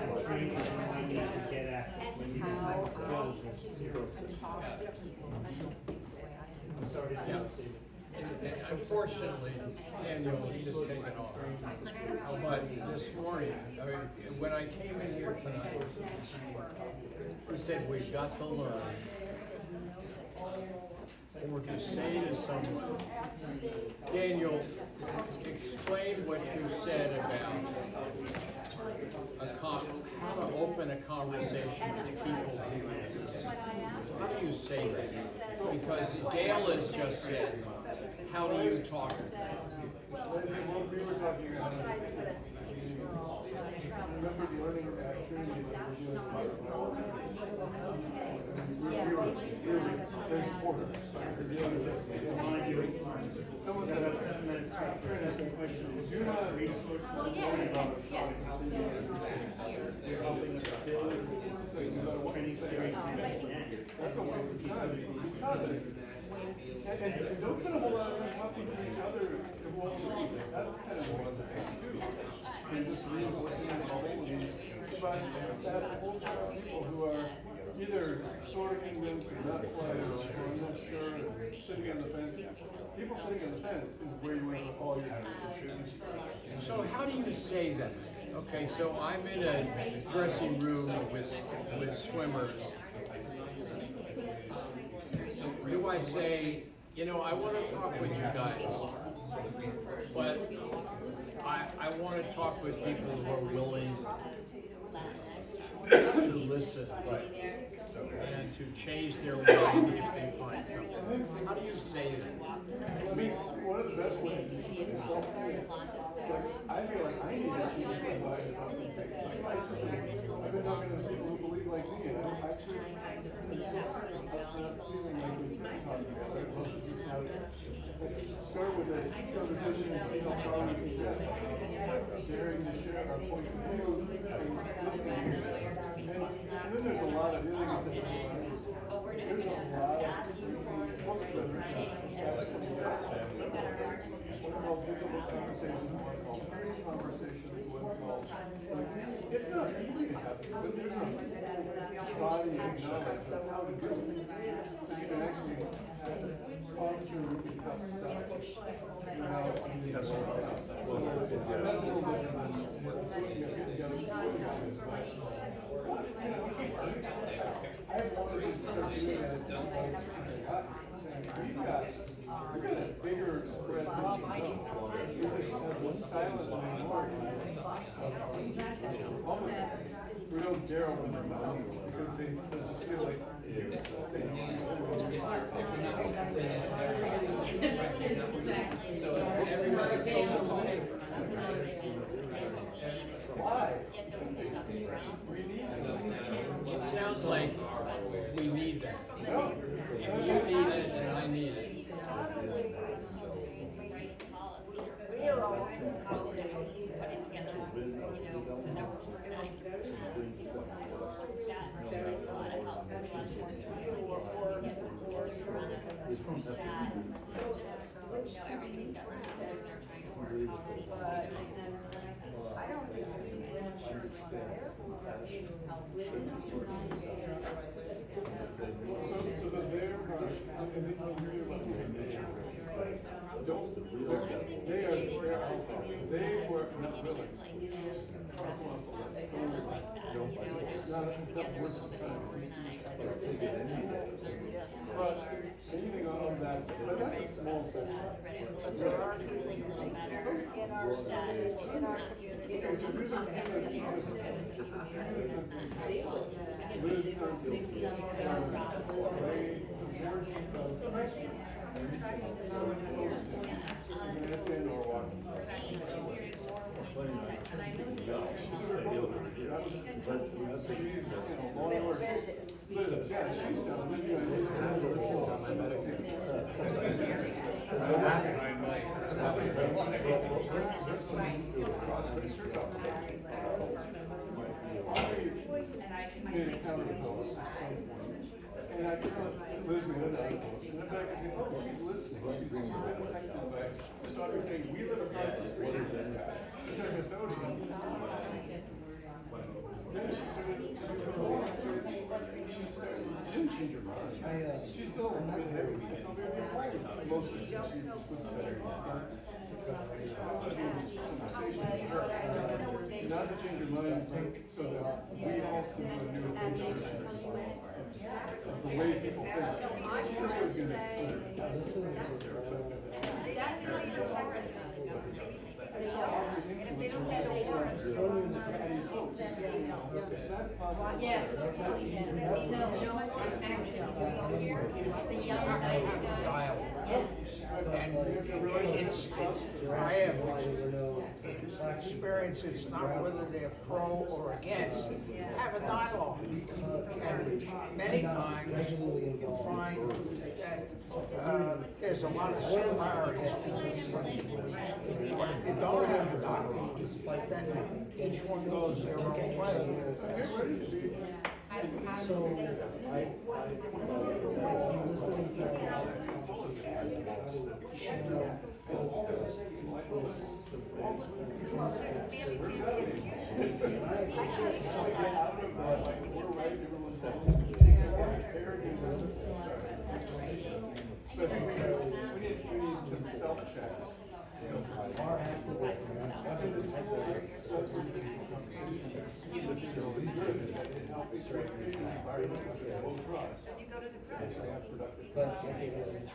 what training do we need to get at when you build this series? I'm sorry to interrupt you. And unfortunately, Daniel is just taken off. But this morning, I mean, when I came in here tonight, he said, we've got to learn or to say to someone, Daniel, explain what you said about how to open a conversation with people. How do you say that? Because Gail has just said, how do you talk? What we were talking about, remember the learning activity that we're doing there's four. Mind you, we have 10 minutes left. Do not resource. You're helping us build training series. That's a waste of time. And don't put a whole lot of time talking to each other. That's kind of a waste of time too. And just reinforcing the whole. But that whole crowd of people who are either sort of convinced or not quite, or I'm not sure, or sitting on the fence. People sitting on the fence is where you want all your attention. So how do you say that? Okay, so I'm in a dressing room with swimmers. Do I say, I want to talk with you guys, but I want to talk with people who are willing to listen, and to change their mind if they find something. How do you say that? I mean, one of the best ways is I feel like I need to see somebody about something. I've been talking to people who believe like me, and I'm actually feeling like we start talking about it. Start with a conversation and see how far we can get. Daring to share our points of view, and listening. And then there's a lot of other things that there's a lot of books that are what are called difficult conversations, what are called conversations, what are called It's not easy to have, but there's a body of knowledge of how to do it. So you can actually talk through really tough stuff without being that's a little different than getting young stories. I wanted to start doing that saying, we've got a bigger spread than we just have one silent minority. We don't dare open their mouths because they just feel like It sounds like we need that. If you need it, and I need it. they were not willing. But anything on that, but that's a small section. But there are things a little better in our community. And I can't lose me with that. And I can tell she's listening. She's been affected by just always saying, we live across the street from this guy. It's a custodian. Then she started to do her own research. She didn't change her mind. She's still been there. Mostly she was there. Not to change your mind, so that we also do a new approach of the way people think. Which is going Experience, it's not whether they're pro or against, have a dialogue. And many times you'll find that there's a lot of similarities. But if you don't have a dialogue, then each one goes their own way.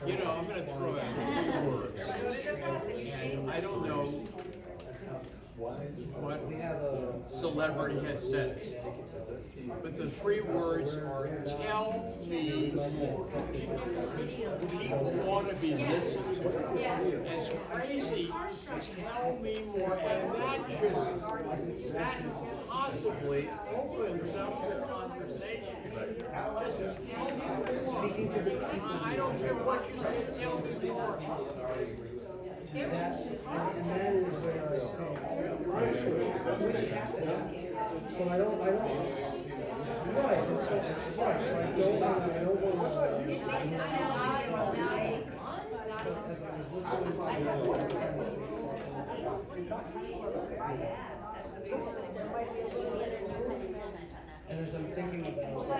You know, I'm gonna throw out three words. And I don't know what celebrity has said it, but the three words are tell me people want to be listened to. And it's crazy, tell me more, and that possibly opens up the conversation. Just tell me Speaking to the people. I don't care what you say, tell me more. That's, and that is where I stand. Which has to happen. So I don't, right, it's right, so I don't want to, but as I was listening to And as I'm thinking about this,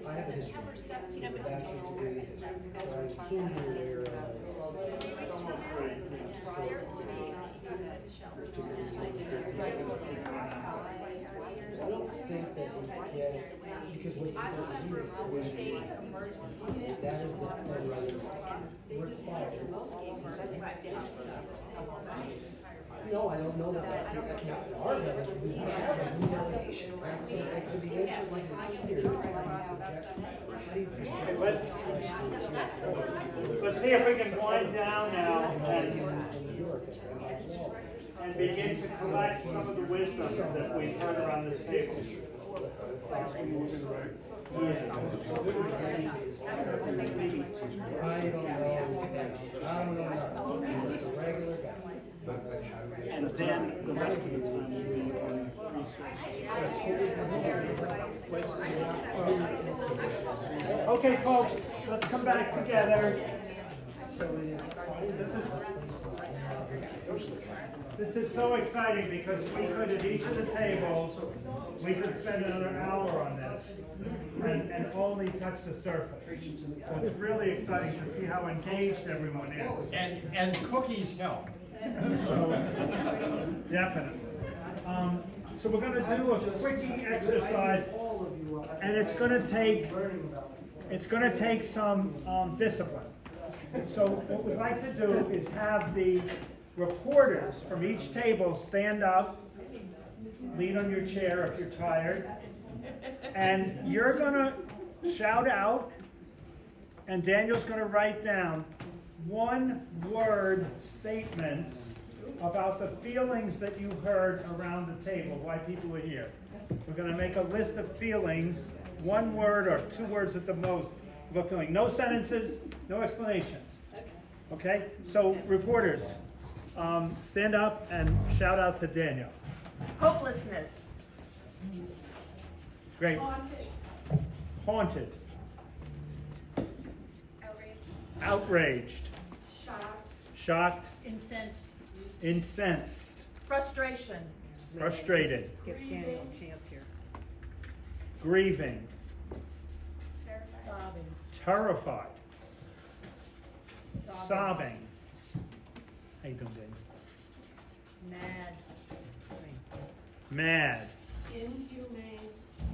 I have a history. I have a bachelor's degree in history. So I came here I don't think that we get, because what you need is coordination. That is the required. No, I don't know that that's the, our delegation, we have a new delegation, right? So like the answer wasn't here, it's how do you project? Let's see if we can wind down now and begin to collect some of the wisdom that we've heard around this table. I don't know. It's a regular guy. And then the rest of the time we will research. Okay, folks, let's come back together. This is so exciting because we could, at each of the tables, we could spend another hour on this and only touch the surface. So it's really exciting to see how engaged everyone is. And cookies help. So, definitely. So we're going to do a quickie exercise, and it's going to take some discipline. So what we'd like to do is have the reporters from each table stand up, lean on your chair if you're tired, and you're going to shout out, and Daniel's going to write down one-word statements about the feelings that you heard around the table, why people were here. We're going to make a list of feelings, one word or 2 words at the most of a feeling. No sentences, no explanations. Okay? So, reporters, stand up and shout out to Daniel. Hopelessness. Great. Haunted. Outraged. Shocked. Incensed. Incensed. Frustration. Frustrated. Give Daniel a chance here. Grieving. Sobbing. Terrified. Sobbing. How you doing, Dave? Mad. Mad.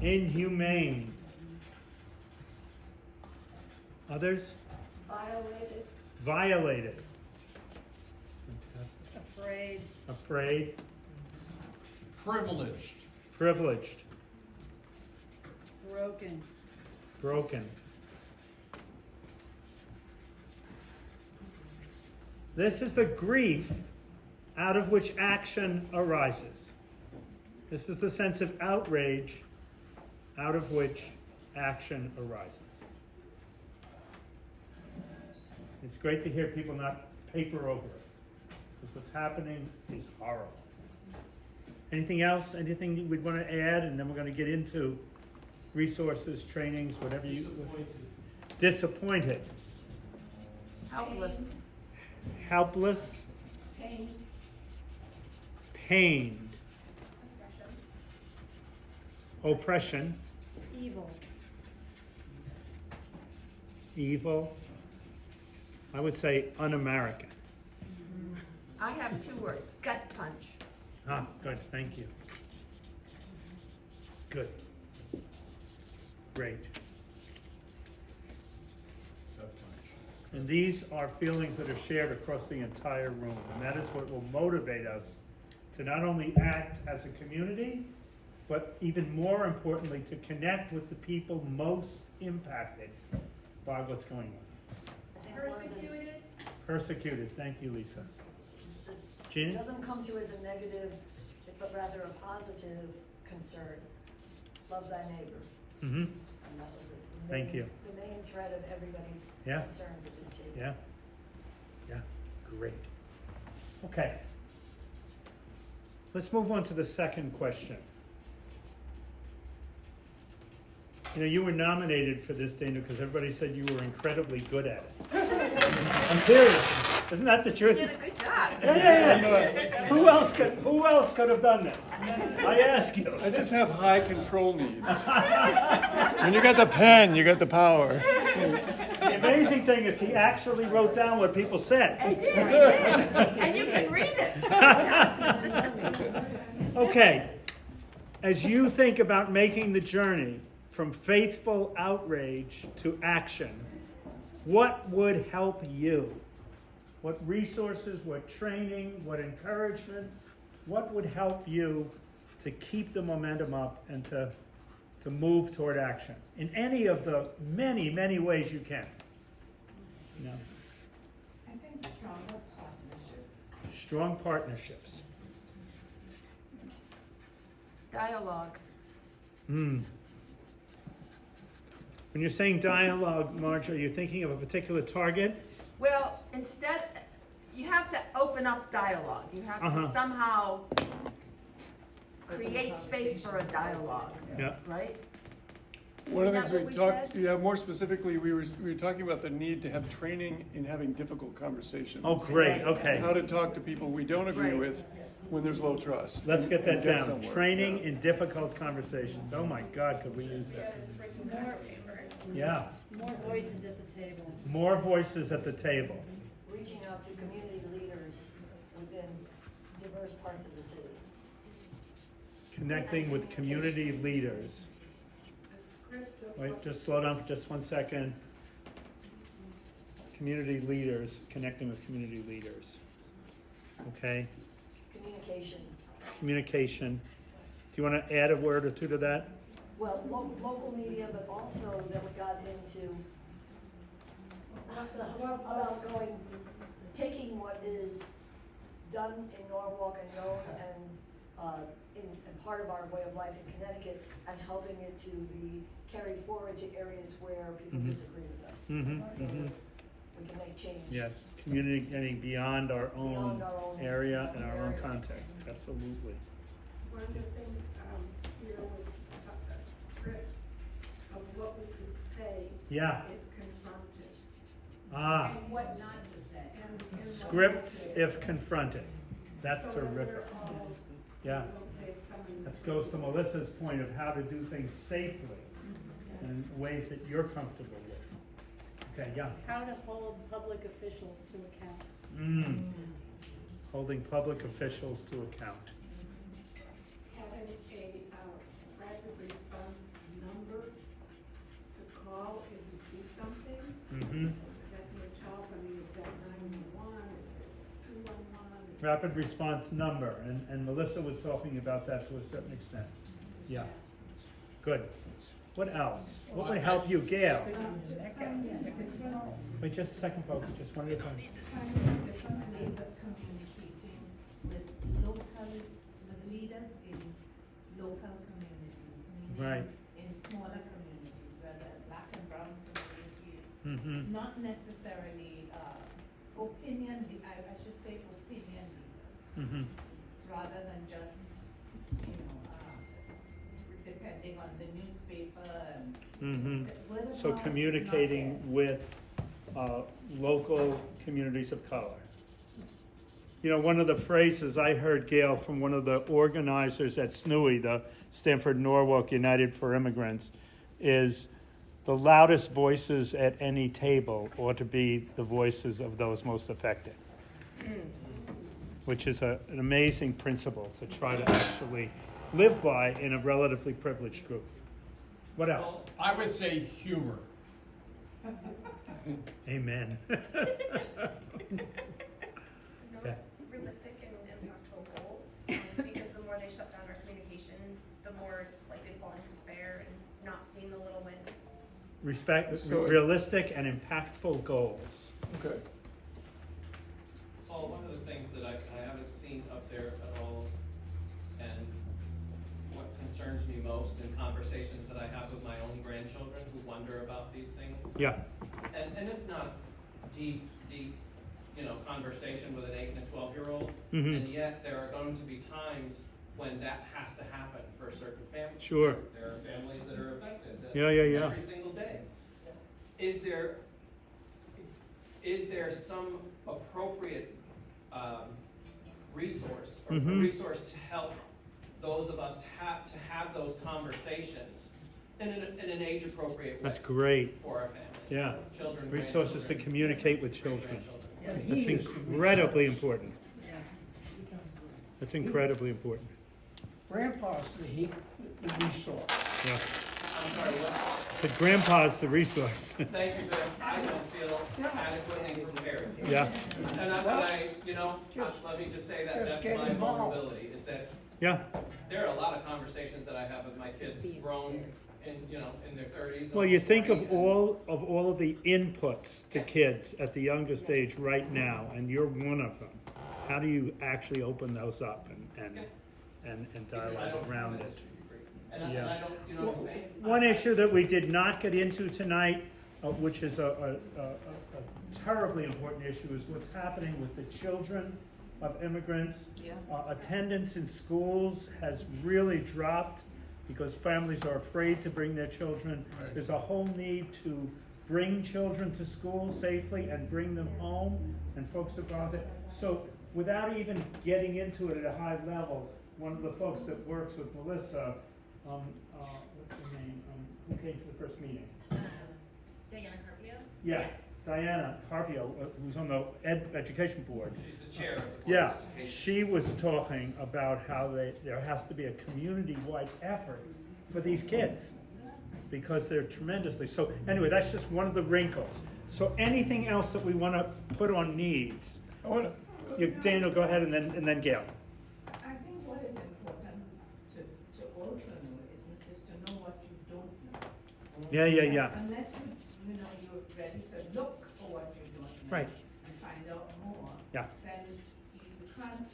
Inhumane. Others? Violated. Fantastic. Afraid. Afraid. Privileged. Privileged. Broken. Broken. This is the grief out of which action arises. This is the sense of outrage out of which action arises. It's great to hear people not paper over it, because what's happening is horrible. Anything else? Anything we'd want to add? And then we're going to get into resources, trainings, whatever you... Disappointed. Helpless. Helpless. Pained. Oppression. Evil. Evil. I would say un-American. I have 2 words. Gut punch. Ah, good, thank you. Good. Great. And these are feelings that are shared across the entire room. And that is what will motivate us to not only act as a community, but even more importantly, to connect with the people most impacted by what's going on. Persecuted. Persecuted, thank you, Lisa. It Gina? doesn't come through as a negative, but rather a positive concern. Love thy neighbor. Mm-hmm. And that was the Thank you. The main thread of everybody's Yeah. concerns at this table. Yeah. Yeah, great. Okay. Let's move on to the second question. You know, you were nominated for this, Dana, because everybody said you were incredibly good at it. I'm serious. Isn't that the truth? You did a good job. Yeah. Who else could have done this? I ask you. I just have high control needs. When you got the pen, you got the power. The amazing thing is he actually wrote down what people said. I did. And you can read it. Okay, as you think about making the journey from faithful outrage to action, what would help you? What resources, what training, what encouragement, what would help you to keep the momentum up and to move toward action in any of the many, many ways you can? You know, I think stronger partnerships. strong partnerships. Dialogue. When you're saying dialogue, Marge, are you thinking of a particular target? Well, instead, you have to open up dialogue. You have to somehow create space for a dialogue, Yeah. right? One of the Isn't things that we what we talked, said? yeah, more specifically, we were talking about the need to have training in having difficult conversations. Oh, great, okay. How to talk to people we don't agree Right. with when there's low trust. Let's get that and down. somewhere. Training in difficult conversations. Oh my God, could we use that? Yeah, More voices at the table, more voices at the table. reaching out to community leaders within diverse parts of the city. Connecting with community leaders. Wait, just slow down for just 1 second. Community leaders, connecting with community leaders. Okay, Communication. communication. Do you want to add a word or two to that? Well, local media, but also that we got into about taking what is done in Norwalk and known and in part of our way of life in Connecticut and helping it to be carried forward to areas where people disagree with us. So we can make change. Yes, communicating beyond our own Beyond our own area and our own area. context, absolutely. One of the things here was a script of what we could say Yeah, if confronted, and what not to say. And scripts if confronted. That's so that we're terrific. all, Yeah, don't say something. that goes to Melissa's point of how to do things safely in ways that you're comfortable with. Okay, yeah. How to hold public officials to account. Holding public officials to account. Having a rapid response number to call if you see something that needs help. I mean, is that 911, is it 211? Rapid response number, and Melissa was talking about that to a certain extent. Yeah, good. What else? What would help you, Gail? Wait just a second, folks, just one at a time. Finding different ways of communicating with leaders in local communities, meaning Right. in smaller communities, whether black and brown communities, Mm-hmm. not necessarily I should say opinion leaders, rather than just, depending on the newspaper and word of So mouth is not communicating there. with local communities of color. You know, one of the phrases I heard, Gail, from one of the organizers at SNUI, the Stanford Norwalk United for Immigrants, is the loudest voices at any table ought to be the voices of those most affected. Which is an amazing principle to try to actually live by in a relatively privileged group. What else? I would say humor. Amen. Yeah. Realistic and impactful goals, because the more they shut down our communication, the more it's likely to fall into despair and not seeing the little wins. Realistic and impactful goals. Okay. Paul, one of the things that I haven't seen up there at all, and what concerns me most in conversations that I have with my own grandchildren who wonder about these things, Yeah. and it's not deep, conversation with an 8 and a 12-year-old, and yet there are going to be times when that has to happen for certain families. Sure. There are families that are affected Yeah. every single day. Is is there some appropriate resource or Mhm. a resource to help those of us have those conversations in an age-appropriate way That's great. for our families? Yeah. Children, Resources to grandchildren, communicate with children. great-grandchildren. That's incredibly important. That's incredibly important. Grandpa's the resource. Yeah. I'm sorry, what? So grandpa's the resource. Thank you, but I don't feel adequately prepared. Yeah. And let me just say that, Just that's get my involved. vulnerability, is that Yeah. there are a lot of conversations that I have with my kids grown in their 30s. Well, you think of 40s, all of the inputs to kids at the youngest age right now, and you're one of them. How do you actually open those up and because I dialogue don't around have an it? history degree. And I Yeah. don't, you know what I'm saying? One issue that we did not get into tonight, which is a terribly important issue, is what's happening with the children of immigrants. Attendance in schools has really dropped because families are afraid to bring their children. There's a whole need to bring children to school safely and bring them home, and folks are about it. So without even getting into it at a high level, one of the folks that works with Melissa, what's her name, who came to the first meeting? Diana Carpio? Yes, Diana Carpio, who's on the education board. She's the chair of the Board Yeah, of Education. she was talking about how there has to be a community-wide effort for these kids because they're tremendously, so anyway, that's just one of the wrinkles. So anything else that we want to put on needs? I want to, Daniel, go ahead and then Gail. I think what is important to also know is to know what you don't know. Yeah. Unless you're ready to look for what you don't know. Right. And find out more. Yeah. Then you can't,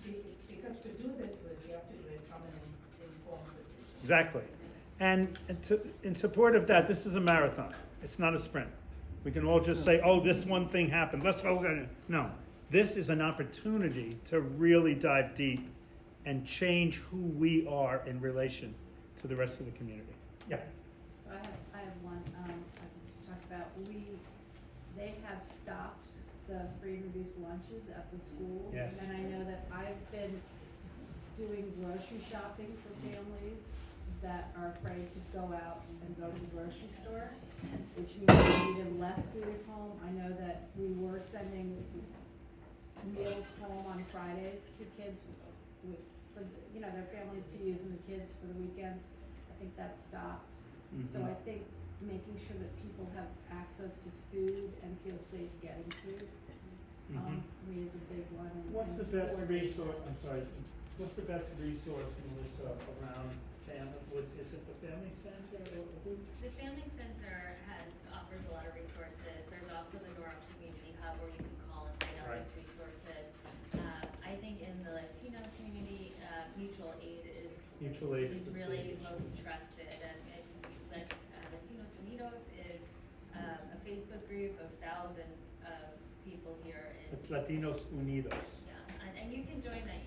because to do this work, you have to do it from an informed position. Exactly. And in support of that, this is a marathon. It's not a sprint. We can all just say, oh, this one thing happened, let's go. No. This is an opportunity to really dive deep and change who we are in relation to the rest of the community. Yeah. So I have one, I can just talk about, they have stopped the free and reduced lunches at the schools. Yes. And I know that I've been doing grocery shopping for families that are afraid to go out and go to the grocery store, which means they need even less food at home. I know that we were sending meals home on Fridays to kids for their families to use and the kids for the weekends. I think that stopped. So I think making sure that people have access to food and feel safe getting food, for me is a big one. And- What's the best resource, what's the best resource, Melissa, around family? Is it the Family Center or who? The Family Center offers a lot of resources. There's also the Norwalk Community Hub where you can call and find out Right. those resources. I think in the Latino community, mutual aid is Mutual aid is is really the- most trusted, and it's like Latinos Unidos is a Facebook group of thousands of people here in. It's Latinos Unidos. Yeah, and you can join that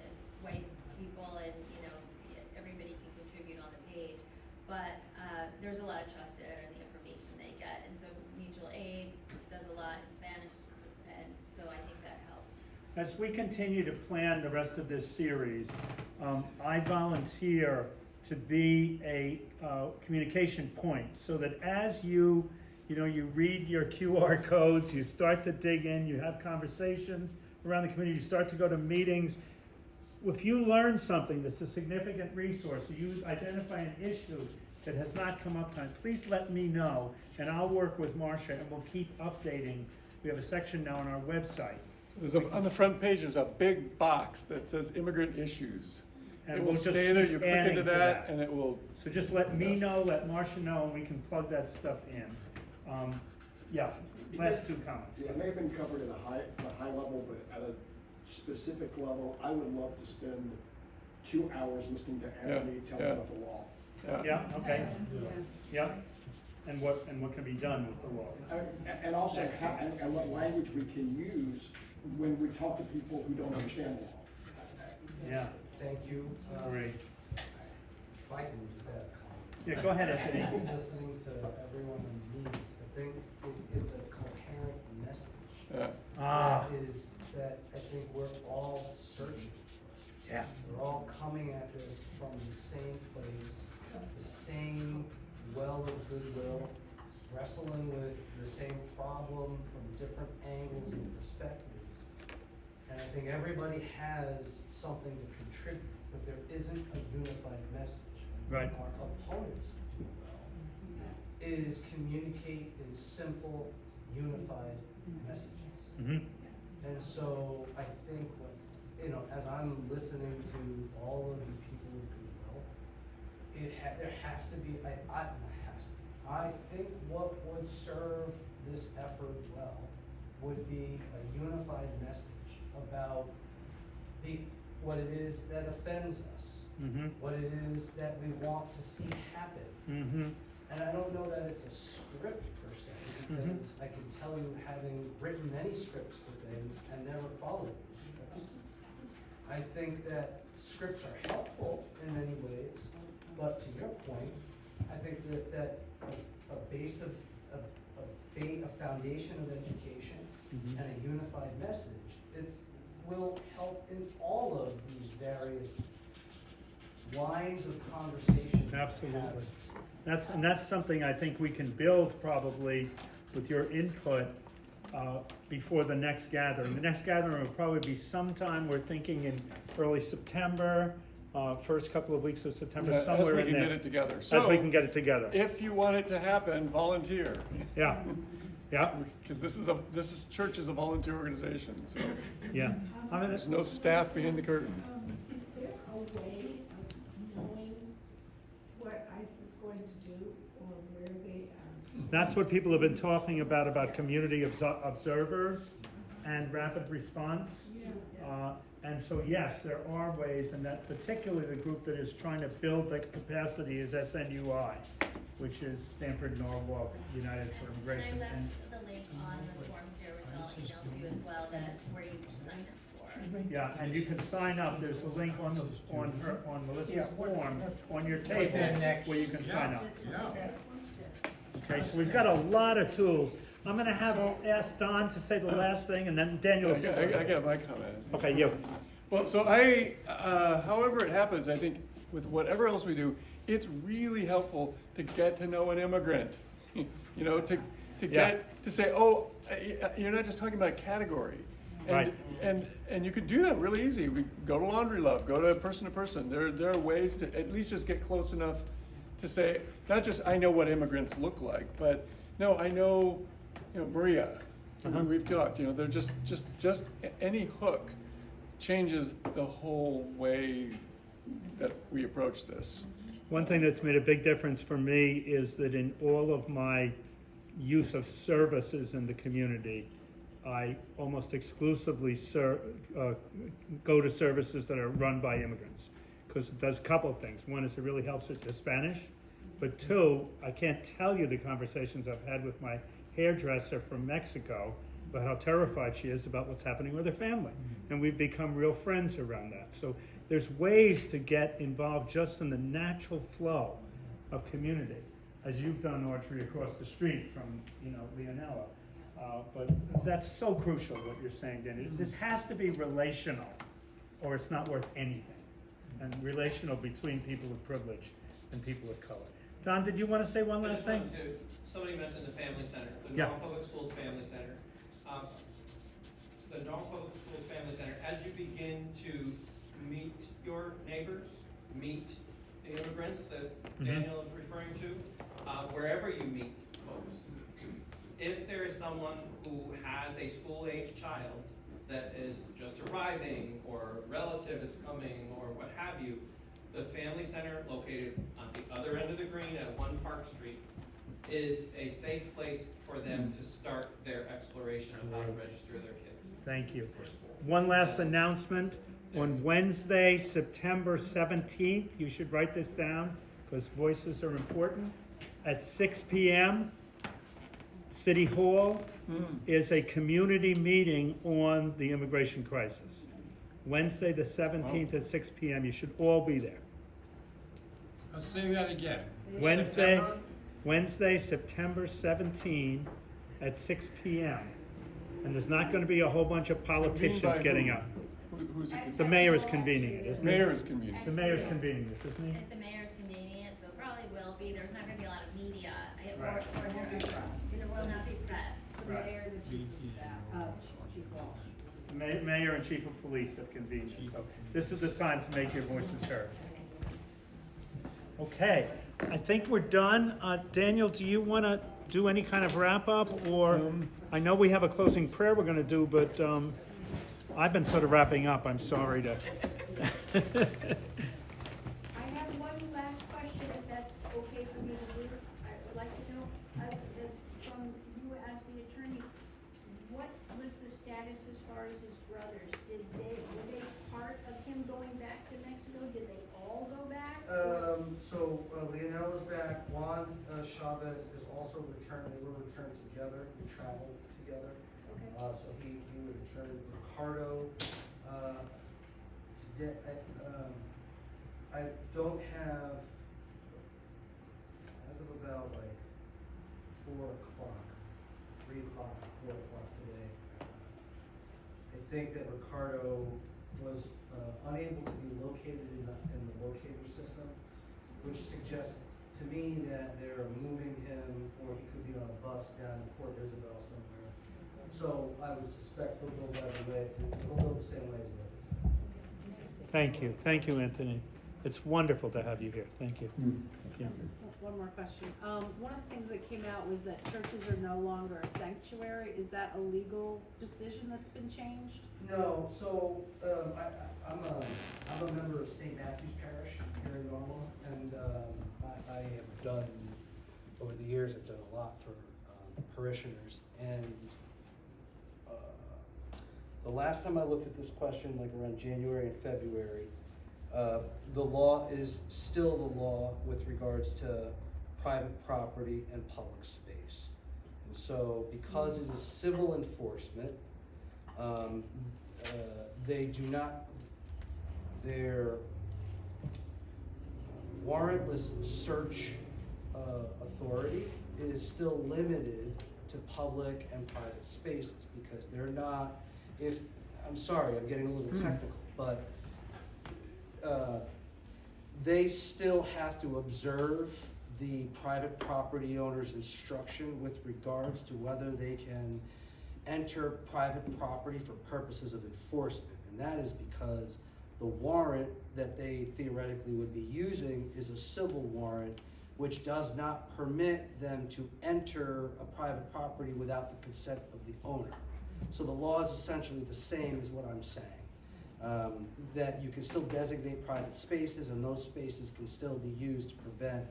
as white people, and everybody can contribute on the page, but there's a lot of trust there in the information they get, and so mutual aid does a lot in Spanish, and so I think that helps. As we continue to plan the rest of this series, I volunteer to be a communication point so that as you read your QR codes, you start to dig in, you have conversations around the community, you start to go to meetings. If you learn something that's a significant resource, or you identify an issue that has not come up time, please let me know, and I'll work with Marcia, and we'll keep updating. We have a section now on our website. on the front page, there's a big box that says immigrant issues. And It will we'll just stay there, keep you click adding into to that, and it will. So just let me know, let Marcia know, and we can plug that stuff in. Last two comments. Yeah, it may have been covered at a high level, but at a specific level, I would love to spend 2 hours listening to Anthony tell us about the law. Yeah, okay. Yeah, and what can be done with the law. And also, and what language we can use when we talk to people who don't understand the law. Yeah. Thank you. Great. If I can just add a comment. Yeah, go ahead, Anthony. Listening to everyone in needs, I think it's a coherent message from the same place, the same well of goodwill, wrestling with the same problem from different angles and perspectives. And I think everybody has something to contribute, but there isn't a unified message. Right. Our opponents do well is communicate in simple, unified messages. Mm-hmm. And so I think what, as I'm listening to all of the people of goodwill, there has to be, I think what would serve this effort well would be a unified message about what it is that offends us, Mm-hmm. what it is that we want to see happen. Mm-hmm. And I don't know that it's a script per se, because I can tell you, having written many scripts for things and never followed these scripts, I think that scripts are helpful in many ways, but to your point, I think that a base of a foundation of education Mm-hmm. and a unified message, will help in all of these various lines of conversation. Absolutely. That's something I think we can build probably with your input before the next gathering. The next gathering will probably be sometime, we're thinking in early September, first couple of weeks of September, somewhere in there. As we can get it together. As we can get it together. If you want it to happen, volunteer. Yeah, yeah, Because this is church is a volunteer organization, so yeah. I mean, there's no staff behind the curtain. Is there a way of knowing what ICE is going to do or where they are? that's what people have been talking about community observers and rapid response. And so, yes, there are ways, and that particularly the group that is trying to build that capacity is SNUI, which is Stanford Norwalk United for Immigration. And I left the link on the forms here, which I'll email to you as well, where you can sign up for. Yeah, and you can sign up, there's a link on Melissa's form, on your table, where you can sign up. Okay, so we've got a lot of tools. I'm gonna ask Don to say the last thing, and then Daniel. I got my comment. Okay, you. Well, so however it happens, I think with whatever else we do, it's really helpful to get to know an immigrant. To say, oh, you're not just talking about category. Right. And you could do that really easy. We go to Laundry Love, go to person. There are ways to at least just get close enough to say, not just I know what immigrants look like, but no, I know, Maria. We've talked. They're just any hook changes the whole way that we approach this. One thing that's made a big difference for me is that in all of my use of services in the community, I almost exclusively go to services that are run by immigrants, because it does a couple of things. One is it really helps with the Spanish, but two, I can't tell you the conversations I've had with my hairdresser from Mexico about how terrified she is about what's happening with her family. And we've become real friends around that. So there's ways to get involved just in the natural flow of community, as you've done, Audrey, across the street from, Leonella. But that's so crucial, what you're saying, Danny. This has to be relational, or it's not worth anything. And relational between people of privilege and people of color. Don, did you want to say one last thing? Somebody mentioned the Family Center, the Yeah. Norwalk Public Schools Family Center. The Norwalk Public Schools Family Center, as you begin to meet your neighbors, meet the immigrants that Daniel is referring to, wherever you meet folks, if there is someone who has a school-age child that is just arriving, or a relative is coming, or what have you, the Family Center, located on the other end of the green at 1 Park Street, is a safe place for them to start their exploration of how to register their kids. Thank you. One last announcement. On Wednesday, September 17th, you should write this down because voices are important, at 6 p.m., City Hall is a community meeting on the immigration crisis. Wednesday the 17th at 6 p.m. You should all be there. I'll say that again. Wednesday, September 17 at 6 p.m. And there's not going to be a whole bunch of politicians getting up. Who's it? The mayor is convening it, isn't he? Mayor is convening. The mayor's convening this, isn't he? If the mayor's convening it, so it probably will be, there's not gonna be a lot of media, Right. there will not be press. The mayor and the chief of staff, Chief Walsh. The mayor and chief of police have convened this, so this is the time to make your voices heard. Okay, I think we're done. Daniel, do you want to do any kind of wrap-up, or, I know we have a closing prayer we're going to do, but I've been sort of wrapping up, I'm sorry to. I have one last question, if that's okay for me to do. I would like to know, from you as the attorney, what was the status as far as his brothers? Were they part of him going back to Mexico? Did they all go back? So Leonel is back. Juan Chavez is also returned. They were returned together. They traveled together. Okay. So he would return. Ricardo, today, I don't have, as of about like 4 o'clock, 3 o'clock, 4 o'clock today, I think that Ricardo was unable to be located in the locator system, which suggests to me that they're moving him, or he could be on a bus down in Port Isabel somewhere. So I would suspect he'll go the same way as the others. Thank you, Anthony. It's wonderful to have you here, thank you. Yeah. One more question. One of the things that came out was that churches are no longer a sanctuary. Is that a legal decision that's been changed? No, so I'm a member of St. Matthew's Parish here in Norwalk, and I have done, over the years, I've done a lot for parishioners, and the last time I looked at this question, like around January and February, the law is still the law with regards to private property and public space. And so because it is civil enforcement, they do not, their warrantless search authority is still limited to public and private spaces, because they're not, I'm sorry, I'm getting a little technical, but they still have to observe the private property owner's instruction with regards to whether they can enter private property for purposes of enforcement. And that is because the warrant that they theoretically would be using is a civil warrant, which does not permit them to enter a private property without the consent of the owner. So the law is essentially the same as what I'm saying. That you can still designate private spaces, and those spaces can still be used to prevent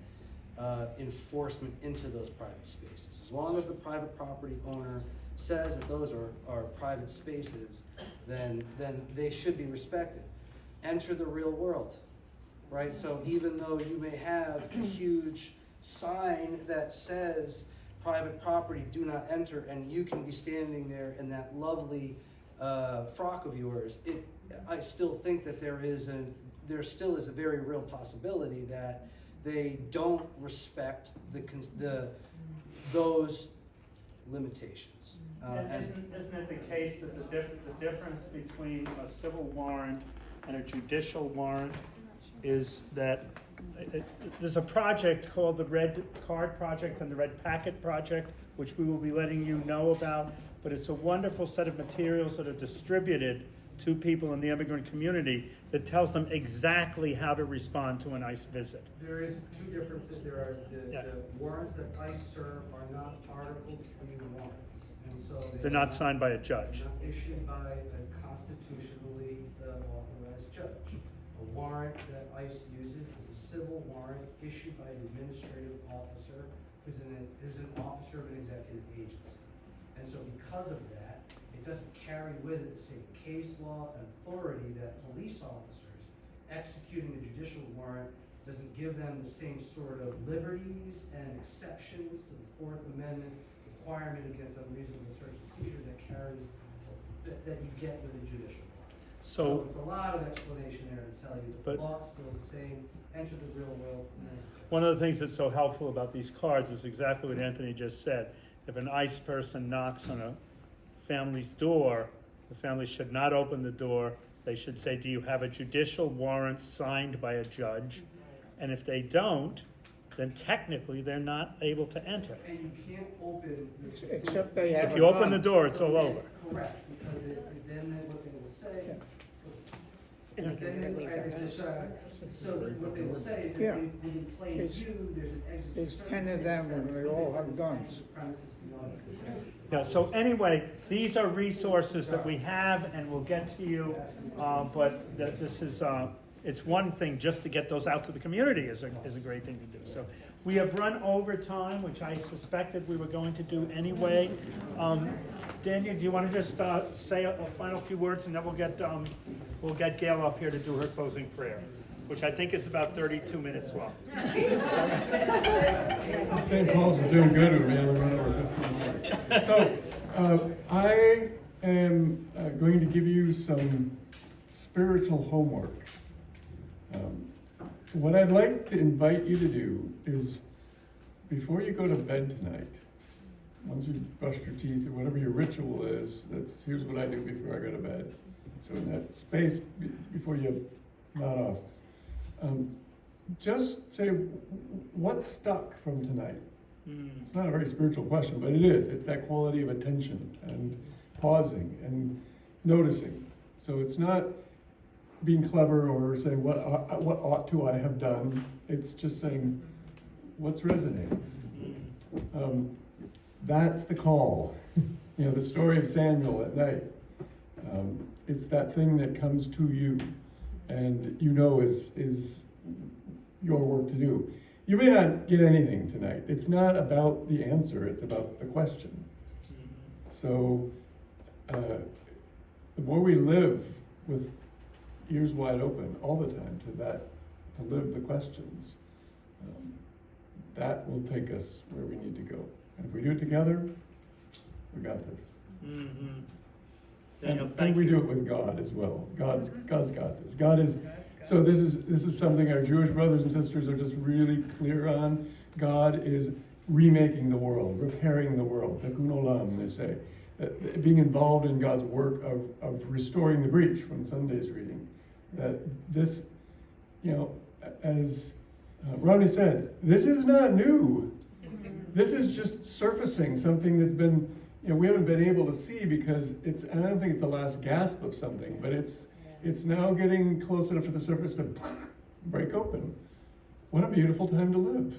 enforcement into those private spaces. As long as the private property owner says that those are private spaces, then they should be respected. Enter the real world, right? So even though you may have a huge sign that says private property, do not enter, and you can be standing there in that lovely frock of yours, I still think that there still is a very real possibility that they don't respect those limitations. Isn't it the case that the difference between a civil warrant and a judicial warrant is that there's a project called the Red Card Project and the Red Packet Project, which we will be letting you know about, but it's a wonderful set of materials that are distributed to people in the immigrant community that tells them exactly how to respond to an ICE visit. There is 2 differences. There are the warrants that ICE serve are not Article 3 warrants, and so They're not signed by a judge. They're not issued by a constitutionally authorized judge. A warrant that ICE uses is a civil warrant issued by an administrative officer who's an officer of an executive agency. And so because of that, it doesn't carry with it the same case law and authority that police officers executing a judicial warrant doesn't give them the same sort of liberties and exceptions to the 4th Amendment requirement against unreasonable search and seizure that you get with a judicial warrant. So it's a lot of explanation there to tell you that the law is still the same, enter the real world. One of the things that's so helpful about these cards is exactly what Anthony just said. If an ICE person knocks on a family's door, the family should not open the door They should say, do you have a judicial warrant signed by a judge? And if they don't, then technically they're not able to enter. And you can't open. Except they have If a you open gun. the door, it's all over. Correct, because then what they will say. And they can Then leave they- their I just, so what they will say is that Yeah. within plain There's- view, there's an exit. There's 10 of them and they all have guns. Premises beyond consent. Yeah, so anyway, these are resources that we have and we'll get to you, but this is, it's one thing just to get those out to the community is a great thing to do. So we have run over time, which I suspected we were going to do anyway. Daniel, do you want to just say a final few words and then we'll get Gail up here to do her closing prayer, which I think is about 32 minutes long. St. Paul's are doing good, we're able to run over 15 minutes. So, I am going to give you some spiritual homework. What I'd like to invite you to do is, before you go to bed tonight, once you've brushed your teeth or whatever your ritual is, here's what I do before I go to bed. So in that space before you nod off, just say, what's stuck from tonight? It's not a very spiritual question, but it is. It's that quality of attention and pausing and noticing. So it's not being clever or saying, what ought to I have done? It's just saying, what's resonating? That's the call. The story of Samuel at night. It's that thing that comes to you and is your work to do. You may not get anything tonight. It's not about the answer, it's about the question. So the more we live with ears wide open all the time to live the questions, that will take us where we need to go. And if we do it together, we got this. Daniel, And we do it with God as well. God's got this. So this is something our Jewish brothers and sisters are just really clear on. God is remaking the world, repairing the world. Tikkun olam, they say. Being involved in God's work of restoring the breach from Sunday's reading. That this, as Rodney said, this is not new. This is just surfacing something that's been, we haven't been able to see because I don't think it's the last gasp of something, but it's now getting close enough to the surface to break open. What a beautiful time to live.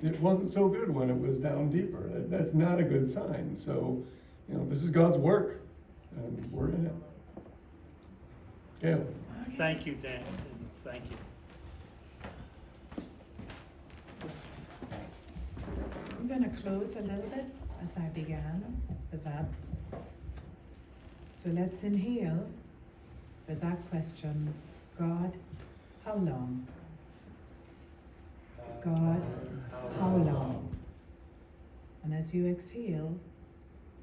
It wasn't so good when it was down deeper. That's not a good sign. So, this is God's work, and we're in it. Gail. Thank you, Dan. Thank you. I'm going to close a little bit as I began with that. So let's inhale with that question, God, how long? God, how long? And as you exhale,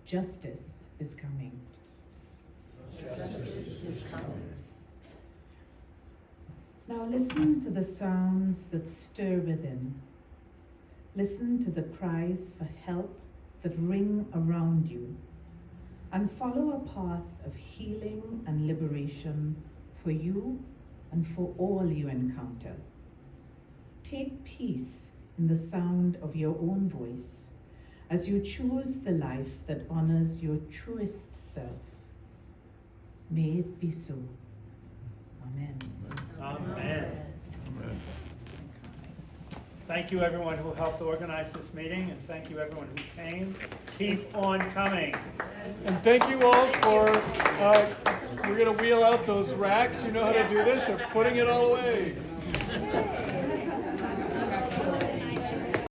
justice is coming. Justice is coming. Now listen to the sounds that stir within. Listen to the cries for help that ring around you, and follow a path of healing and liberation for you and for all you encounter. Take peace in the sound of your own voice as you choose the life that honors your truest self. May it be so. Amen. Amen. Thank you, everyone who helped organize this meeting, and thank you, everyone who came. Keep on coming. And thank you all for, we're going to wheel out those racks. You know how to do this, or putting it all away.